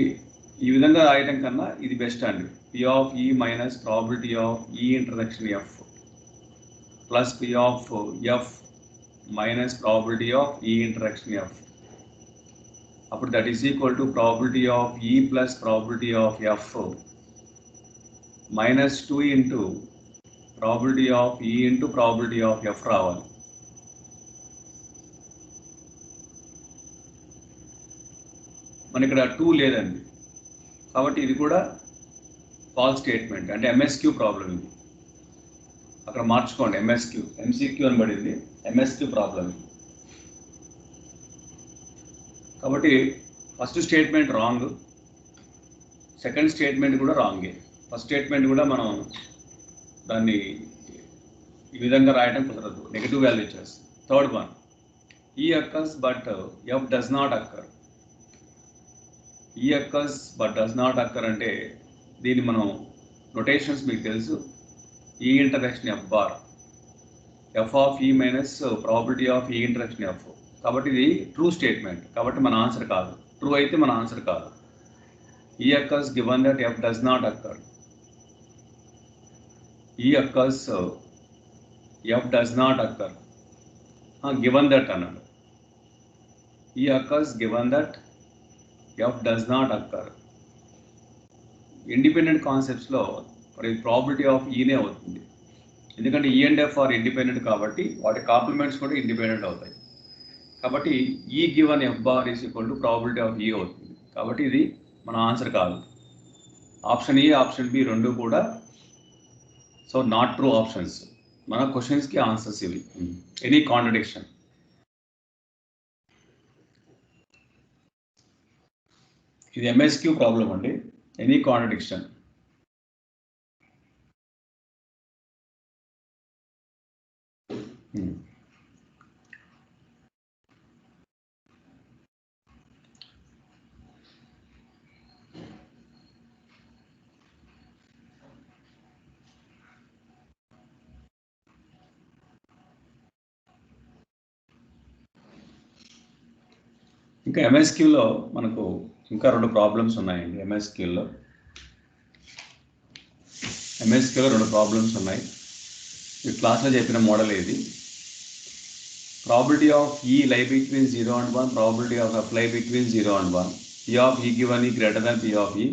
ఈ విధంగా రాయడం కన్నా ఇది బెస్ట్ అండి. P of E minus probability of E intersection F plus P of F minus probability of E intersection F. అప్పుడు that is equal to probability of E plus probability of F minus 2 into probability of E into probability of F రావాలి. మన ఇక్కడ 2 లేదండి, కాబట్టి ఇది కూడా false statement, అంటే MSQ problem. ఇది అక్కడ మార్చుకోండి, MCQ అని పడింది, MSQ ప్రాబ్లం. కాబట్టి first statement wrong, second statement కూడా రాంగే. ఫస్ట్ స్టేట్మెంట్ కూడా మనం దాన్ని ఈ విధంగా రాయడం కుదరదు, నెగిటివ్ వాల్యూ ఇచ్చేసి. Third one, E occurs but F does not occur. E occurs but does not occur అంటే దీన్ని మనం నొటేషన్స్ మీకు తెలుసు. E intersection F bar, F of E minus probability of E intersection F. కాబట్టి ఇది true statement, కాబట్టి మన answer కాదు. ట్రూ అయితే మన ఆన్సర్ కాదు. E occurs given that F does not occur. E occurs F does not occur. Given that అన్నాడు. E occurs given that F does not occur. Independent కాన్సెప్ట్స్లో మరి ప్రాబిలిటీ ఆఫ్ ఈనే అవుతుంది, ఎందుకంటే E and F are independent కాబట్టి వాటి complements కూడా independent అవుతాయి. కాబట్టి E given F bar is equal to probability of E అవుతుంది. కాబట్టి ఇది మన ఆన్సర్ కాదు. ఆప్షన్ E, ఆప్షన్ బి రెండు కూడా సో నాట్ ట్రూ ఆప్షన్స్. మన క్వశ్చన్స్కి ఆన్సర్స్ ఇవి. Any contradiction. ఇది MSQ ప్రాబ్లం అండి, ఎనీ కాంట్రడిక్షన్. ఇంకా MSQలో మనకు ఇంకా రెండు ప్రాబ్లమ్స్ ఉన్నాయండి. MSQలో రెండు ప్రాబ్లమ్స్ ఉన్నాయి. ఈ క్లాస్లో చెప్పిన మోడల్ ఇది. Probability of E lie between 0 and 1, probability of F lie between 0 and 1. P of E given E greater than P of E.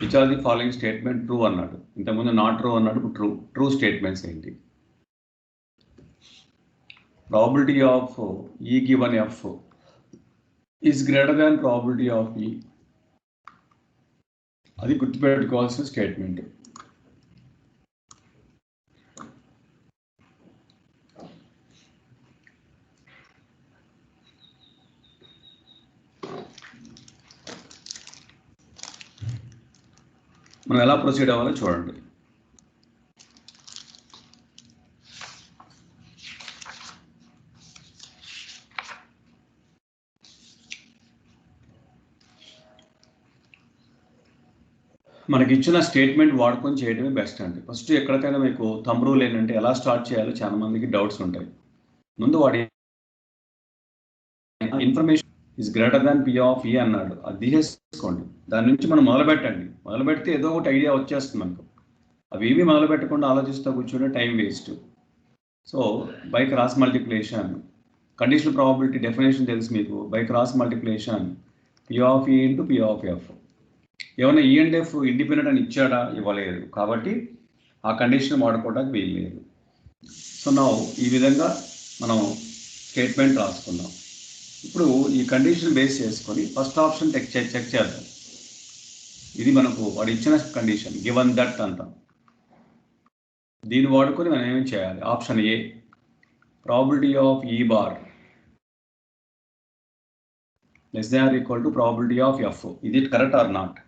Which are the following statement true అన్నాడు. ఇంతకుముందు not true అన్నాడు, ఇప్పుడు true statements ఏంటి? Probability of E given F is greater than probability of E. అది గుర్తుపెట్టుకోవాల్సిన statement. మనం ఎలా proceed అవ్వాలో చూడండి. మనకి ఇచ్చిన స్టేట్మెంట్ వాడుకొని చేయడమే బెస్ట్ అండి. ఫస్ట్ ఎక్కడికైనా మీకు థంబ్ రూల్ ఏంటంటే ఎలా స్టార్ట్ చేయాలో చాలా మందికి డౌట్స్ ఉంటాయి. ముందు వాడి information is greater than P of E అన్నాడు, అది తీసేసుకోండి. దాని నుంచి మనం మొదలుపెట్టండి. మొదలుపెడితే ఏదో ఒకటి ఐడియా వచ్చేస్తుంది మనకు. అవి ఏమీ మొదలు పెట్టకుండా ఆలోచిస్తూ కూర్చుంటే time waste. So by cross multiplication, conditional probability definition తెలుసు మీకు. By cross multiplication P of E into P of F. ఏమైనా E and F ఇండిపెండెంట్ అని ఇచ్చాడా? ఇవ్వలేదు. కాబట్టి ఆ కండిషన్ వాడుకోవడానికి వీలు లేదు. సో నా ఈ విధంగా మనం స్టేట్మెంట్ రాసుకుందాం. ఇప్పుడు ఈ కండిషన్ బేస్ చేసుకొని ఫస్ట్ ఆప్షన్ చెక్ చేద్దాం. ఇది మనకు వాడు ఇచ్చిన కండిషన్, గివన్ దట్ అంటాం. దీన్ని వాడుకొని మనం ఏమి చేయాలి? Option A, probability of E bar less than or equal to probability of F. ఇది కరెక్ట్ ఆర్ నాట్?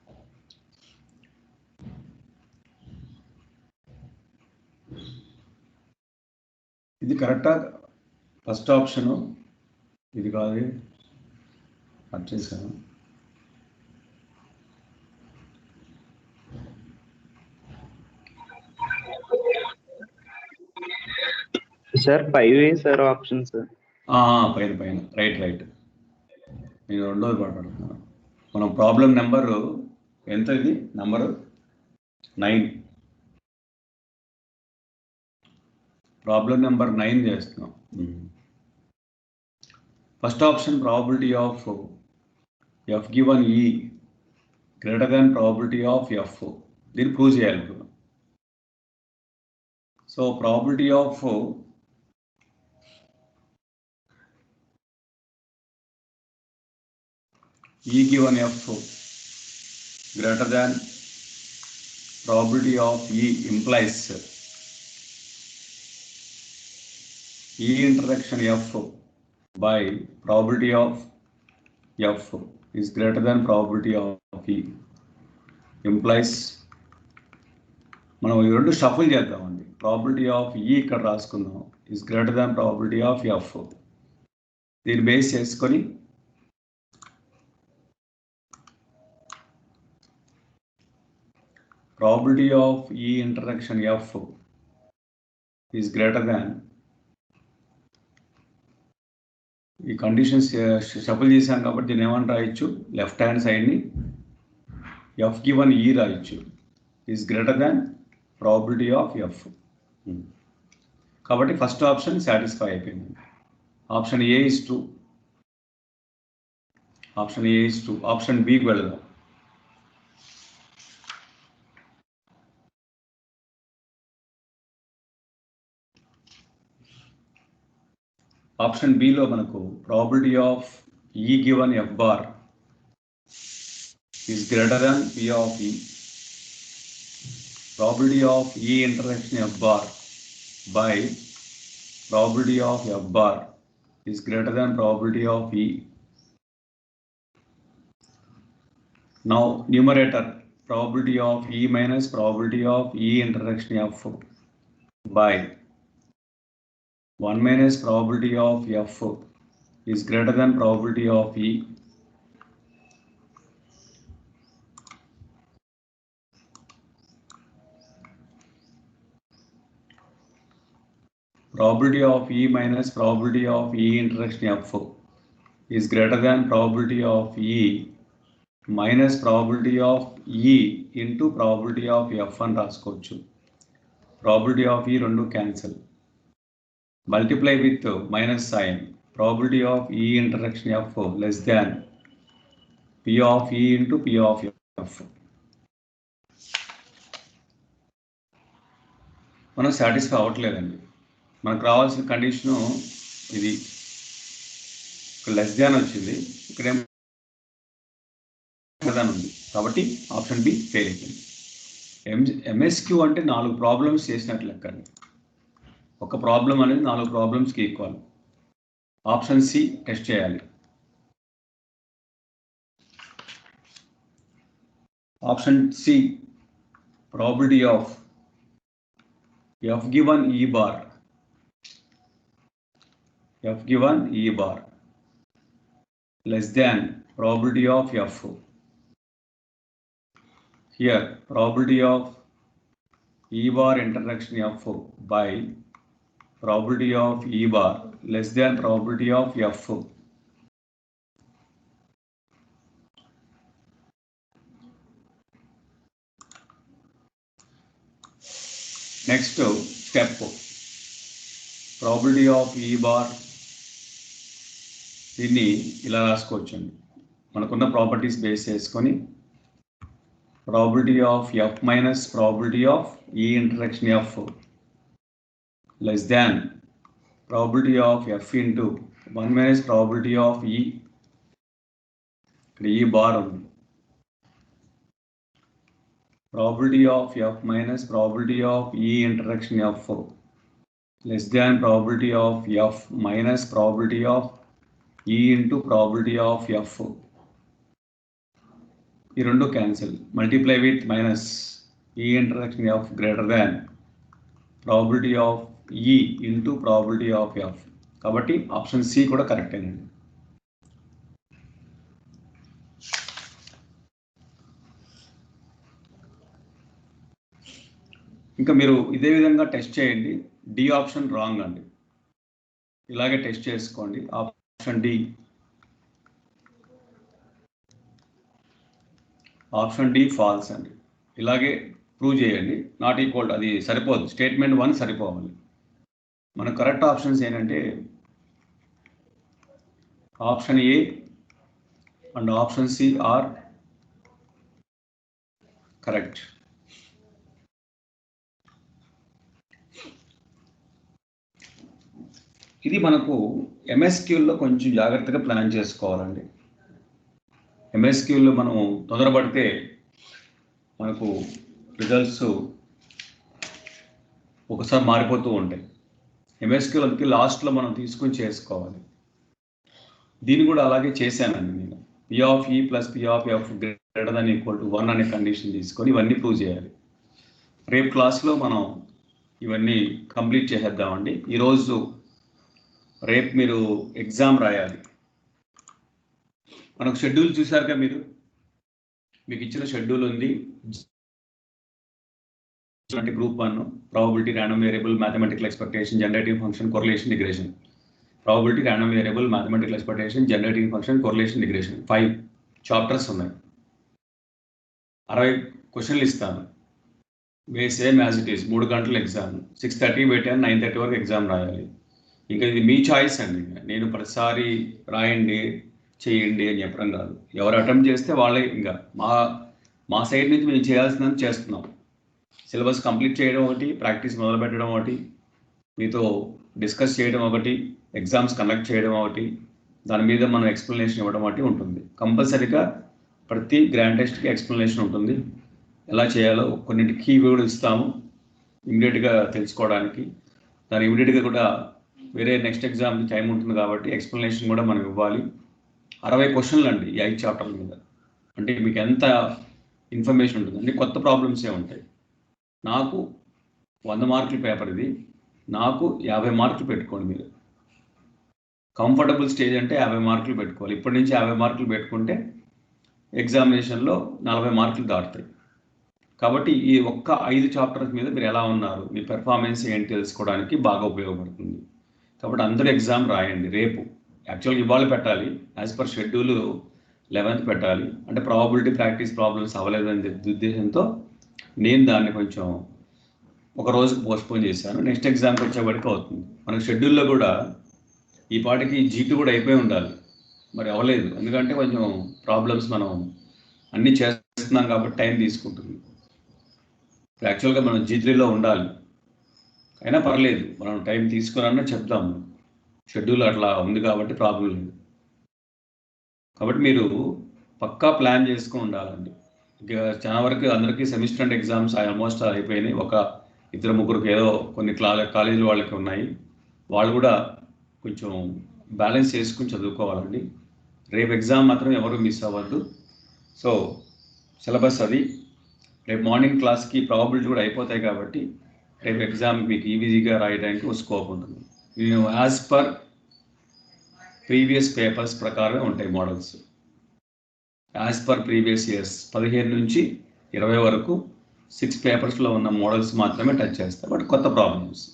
ఇది కరెక్టా? ఫస్ట్ ఆప్షను ఇది కాదు, కట్ చేశాను. Sir 5 sir options. పైన రైట్. నేను రెండోది పడుతున్నాను. మనం ప్రాబ్లం నెంబరు ఎంత, ఇది నెంబరు 9, ప్రాబ్లం నెంబర్ 9 చేస్తున్నాం. First option probability of F given E greater than probability of F, దీన్ని ప్రూవ్ చేయాలి. So probability of E given F greater than probability of E implies E intersection F by probability of F is greater than probability of E implies, మనం ఈ రెండు shuffle చేద్దామండి. Probability of E ఇక్కడ రాసుకుందాం, is greater than probability of F. దీన్ని base చేసుకొని probability of E intersection F is greater than, ఈ conditions shuffle చేశాం కాబట్టి దీన్ని ఏమని రాయొచ్చు, లెఫ్ట్ హ్యాండ్ సైడ్ని ఎఫ్ గివన్ ఈ రాయొచ్చు, is greater than probability of F. కాబట్టి ఫస్ట్ ఆప్షన్ సాటిస్ఫై అయిపోయింది. Option A is true, option A is true. Option బికి వెళదాం. ఆప్షన్ బిలో మనకు probability of E given F bar is greater than P of E, probability of E intersection F bar by probability of F bar is greater than probability of ఈ. Now numerator probability of E minus probability of E intersection F by 1 minus probability of F is greater than probability of E. Probability of E minus probability of E intersection F is greater than probability of E minus probability of E into probability of F అని రాసుకోవచ్చు. Probability of E రెండు cancel, multiply with minus sign, probability of E intersection F less than P of E into P of F. మనం satisfy అవ్వట్లేదండి. మనకు రావాల్సిన condition ఇది, less than వచ్చింది, ఇక్కడేమో ఉంది. కాబట్టి ఆప్షన్ బి ఫెయిల్ అయిపోయింది. ఎంఎస్క్యూ అంటే 4 ప్రాబ్లమ్స్ చేసినట్లు లెక్కండి. ఒక ప్రాబ్లం అనేది 4 ప్రాబ్లమ్స్కి ఈక్వల్. ఆప్షన్ సి టెస్ట్ చేయాలి. Option C probability of F given E bar, F given E bar less than probability of F. Here probability of E bar intersection F by probability of E bar less than probability of F. Next step, probability of E bar, దీన్ని ఇలా రాసుకోవచ్చండి. మనకున్న properties base చేసుకొని probability of F minus probability of E intersection F less than probability of F into 1 minus probability of E, ఇక్కడ E bar ఉంది. Probability of F minus probability of E intersection F less than probability of F minus probability of E into probability of F. ఈ రెండు cancel, multiply with minus E intersection F greater than probability of E into probability of F. కాబట్టి option C కూడా correct అయినండి. ఇంకా మీరు ఇదే విధంగా test చేయండి. D option wrong అండి, ఇలాగే టెస్ట్ చేసుకోండి. Option D option D false అండి. ఇలాగే ప్రూవ్ చేయండి. నాట్ ఈక్వల్ అది సరిపోదు, స్టేట్మెంట్ 1 సరిపోవాలి. మన కరెక్ట్ ఆప్షన్స్ ఏంటంటే option A and option C are correct. ఇది మనకు ఎంఎస్క్యూల్లో కొంచెం జాగ్రత్తగా ప్లాన్ చేసుకోవాలండి. ఎంఎస్క్యూల్లో మనం తొందరపడితే మనకు రిజల్ట్స్ ఒకసారి మారిపోతూ ఉంటాయి. ఎంఎస్క్యూల్ అందుకే లాస్ట్లో మనం తీసుకుని చేసుకోవాలి. దీన్ని కూడా అలాగే చేశానండి నేను. పి ఆఫ్ ఈ plus P of F greater than equal to 1 అనే కండిషన్ తీసుకొని ఇవన్నీ ప్రూవ్ చేయాలి. రేపు క్లాస్లో మనం ఇవన్నీ కంప్లీట్ చేసేద్దామండి. ఈరోజు రేపు మీరు ఎగ్జామ్ రాయాలి. మనకు షెడ్యూల్ చూసారుగా, మీకు ఇచ్చిన షెడ్యూల్ ఉంది. Group 1 probability, random variable, mathematical expectation, generating function, correlation, regression. Probability, random variable, mathematical expectation, generating function, correlation, regression 5 chapters ఉన్నాయి. 60 క్వశ్చన్లు ఇస్తాను. Same as it is. 3 గంటల ఎగ్జామ్. 6:30 పెట్టాను, 9:30 వరకు ఎగ్జామ్ రాయాలి. ఇంకా ఇది మీ చాయిస్ అండి. నేను ప్రతిసారి రాయండి చేయండి అని చెప్పడం కాదు. ఎవరు అటెంప్ట్ చేస్తే వాళ్ళే. ఇంకా మా సైడ్ నుంచి మేము చేయాల్సిందని చేస్తున్నాం. సిలబస్ కంప్లీట్ చేయడం ఒకటి, ప్రాక్టీస్ మొదలు పెట్టడం ఒకటి, మీతో డిస్కస్ చేయడం ఒకటి, ఎగ్జామ్స్ కండక్ట్ చేయడం ఒకటి, దాని మీద మనం ఎక్స్ప్లెనేషన్ ఇవ్వడం ఒకటి ఉంటుంది. కంపల్సరీగా ప్రతి గ్రాండ్ టెస్ట్కి ఎక్స్ప్లెనేషన్ ఉంటుంది. ఎలా చేయాలో కొన్నింటి కీ కూడా ఇస్తాము ఇమీడియట్గా తెలుసుకోవడానికి. దాని ఇమీడియట్గా కూడా వేరే నెక్స్ట్ ఎగ్జామ్కి టైం ఉంటుంది కాబట్టి ఎక్స్ప్లెనేషన్ కూడా మనం ఇవ్వాలి. 60 క్వశ్చన్లు అండి ఈ 5 చాప్టర్ల మీద. అంటే మీకు ఎంత ఇన్ఫర్మేషన్ ఉంటుంది. అంటే కొత్త ప్రాబ్లమ్సే ఉంటాయి. నాకు 100 మార్కుల పేపర్ ఇది. నాకు 50 మార్కులు పెట్టుకోండి. మీరు కంఫర్టబుల్ స్టేజ్ అంటే 50 మార్కులు పెట్టుకోవాలి. ఇప్పటి నుంచి 50 మార్కులు పెట్టుకుంటే ఎగ్జామినేషన్లో 40 మార్కులు దాటుతాయి. కాబట్టి ఈ ఒక్క 5 చాప్టర్స్ మీద మీరు ఎలా ఉన్నారు, మీ పెర్ఫార్మెన్స్ ఏంటి తెలుసుకోవడానికి బాగా ఉపయోగపడుతుంది. కాబట్టి అందరూ ఎగ్జామ్ రాయండి. రేపు యాక్చువల్గా ఇవాళ పెట్టాలి, యాజ్ పర్ షెడ్యూల్ 11th పెట్టాలి. అంటే ప్రాబబిలిటీ ప్రాక్టీస్ ప్రాబ్లమ్స్ అవ్వలేదని ఉద్దేశంతో నేను దాన్ని కొంచెం ఒక రోజుకి పోస్ట్పోన్ చేశాను. నెక్స్ట్ ఎగ్జామ్కి వచ్చేవాడికి అవుతుంది. మనకు షెడ్యూల్లో కూడా ఈ పాటికి G2 కూడా అయిపోయి ఉండాలి, మరి అవ్వలేదు. ఎందుకంటే కొంచెం ప్రాబ్లమ్స్ మనం అన్నీ చేస్తున్నాం కాబట్టి టైం తీసుకుంటుంది. యాక్చువల్గా మనం G3లో ఉండాలి, అయినా పర్లేదు, మనం టైం తీసుకున్నా చెప్దాము. షెడ్యూల్ అట్లా ఉంది కాబట్టి ప్రాబ్లం లేదు. కాబట్టి మీరు పక్కా ప్లాన్ చేసుకుని ఉండాలండి. ఇక చాలా వరకు అందరికీ సెమిస్టర్ అండ్ ఎగ్జామ్స్ ఆల్మోస్ట్ అయిపోయినాయి. ఒక 2-3 ఏదో కొన్ని కాలేజీ వాళ్ళకి ఉన్నాయి. వాళ్ళు కూడా కొంచెం బ్యాలెన్స్ చేసుకుని చదువుకోవాలండి. రేపు ఎగ్జామ్ మాత్రం ఎవరు మిస్ అవ్వద్దు. సో సిలబస్ అది. రేపు మార్నింగ్ క్లాస్కి ప్రాబబిలిటీ కూడా అయిపోతాయి కాబట్టి రేపు ఎగ్జామ్ మీకు ఈజీగా రాయడానికి ఒక స్కోప్ ఉంటుంది. నేను యాజ్ పర్ ప్రీవియస్ పేపర్స్ ప్రకారం ఉంటాయి models. As per previous years 15 నుంచి 20 వరకు 6 పేపర్స్లో ఉన్న మోడల్స్ మాత్రమే టచ్ చేస్తారు. బట్ కొత్త ప్రాబ్లమ్స్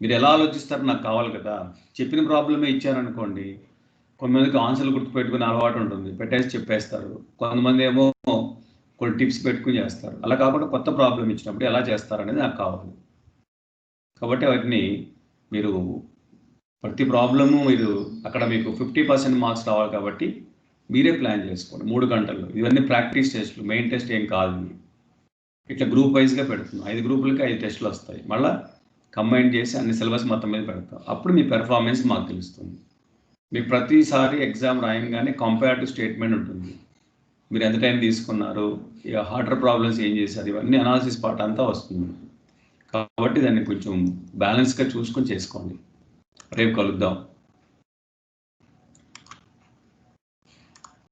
మీరు ఎలా ఆలోచిస్తారో నాకు కావాలి కదా. చెప్పిన ప్రాబ్లమే ఇచ్చారనుకోండి, కొంతమందికి ఆన్సర్లు గుర్తుపెట్టుకునే అలవాటు ఉంటుంది, పెట్టేసి చెప్పేస్తారు. కొంతమంది ఏమో కొన్ని టిప్స్ పెట్టుకుని చేస్తారు. అలా కాకుండా కొత్త ప్రాబ్లం ఇచ్చినప్పుడు ఎలా చేస్తారనేది నాకు కావాలి. కాబట్టి వాటిని మీరు ప్రతి ప్రాబ్లము మీరు అక్కడ మీకు 50% మార్క్స్ రావాలి కాబట్టి మీరే ప్లాన్ చేసుకోండి 3 గంటల్లో. ఇవన్నీ ప్రాక్టీస్ టెస్ట్లు, మెయిన్ టెస్ట్ ఏం కాదు. ఇట్లా గ్రూప్ వైజ్గా పెడుతున్నాం. 5 గ్రూపులకి 5 టెస్టులు వస్తాయి. మళ్ళీ కంబైన్ చేసి అన్ని సిలబస్ మొత్తం మీద పెడతాం. అప్పుడు మీ పెర్ఫార్మెన్స్ మాకు తెలుస్తుంది. మీకు ప్రతిసారి ఎగ్జామ్ రాయంగానే కంపేరిటివ్ స్టేట్మెంట్ ఉంటుంది. మీరు ఎంత టైం తీసుకున్నారు, ఇక హార్డర్ ప్రాబ్లమ్స్ ఏం చేశారు, ఇవన్నీ అనాలిసిస్ పార్ట్ అంతా వస్తుంది. కాబట్టి దాన్ని కొంచెం బ్యాలెన్స్గా చూసుకొని చేసుకోండి. రేపు కలుద్దాం.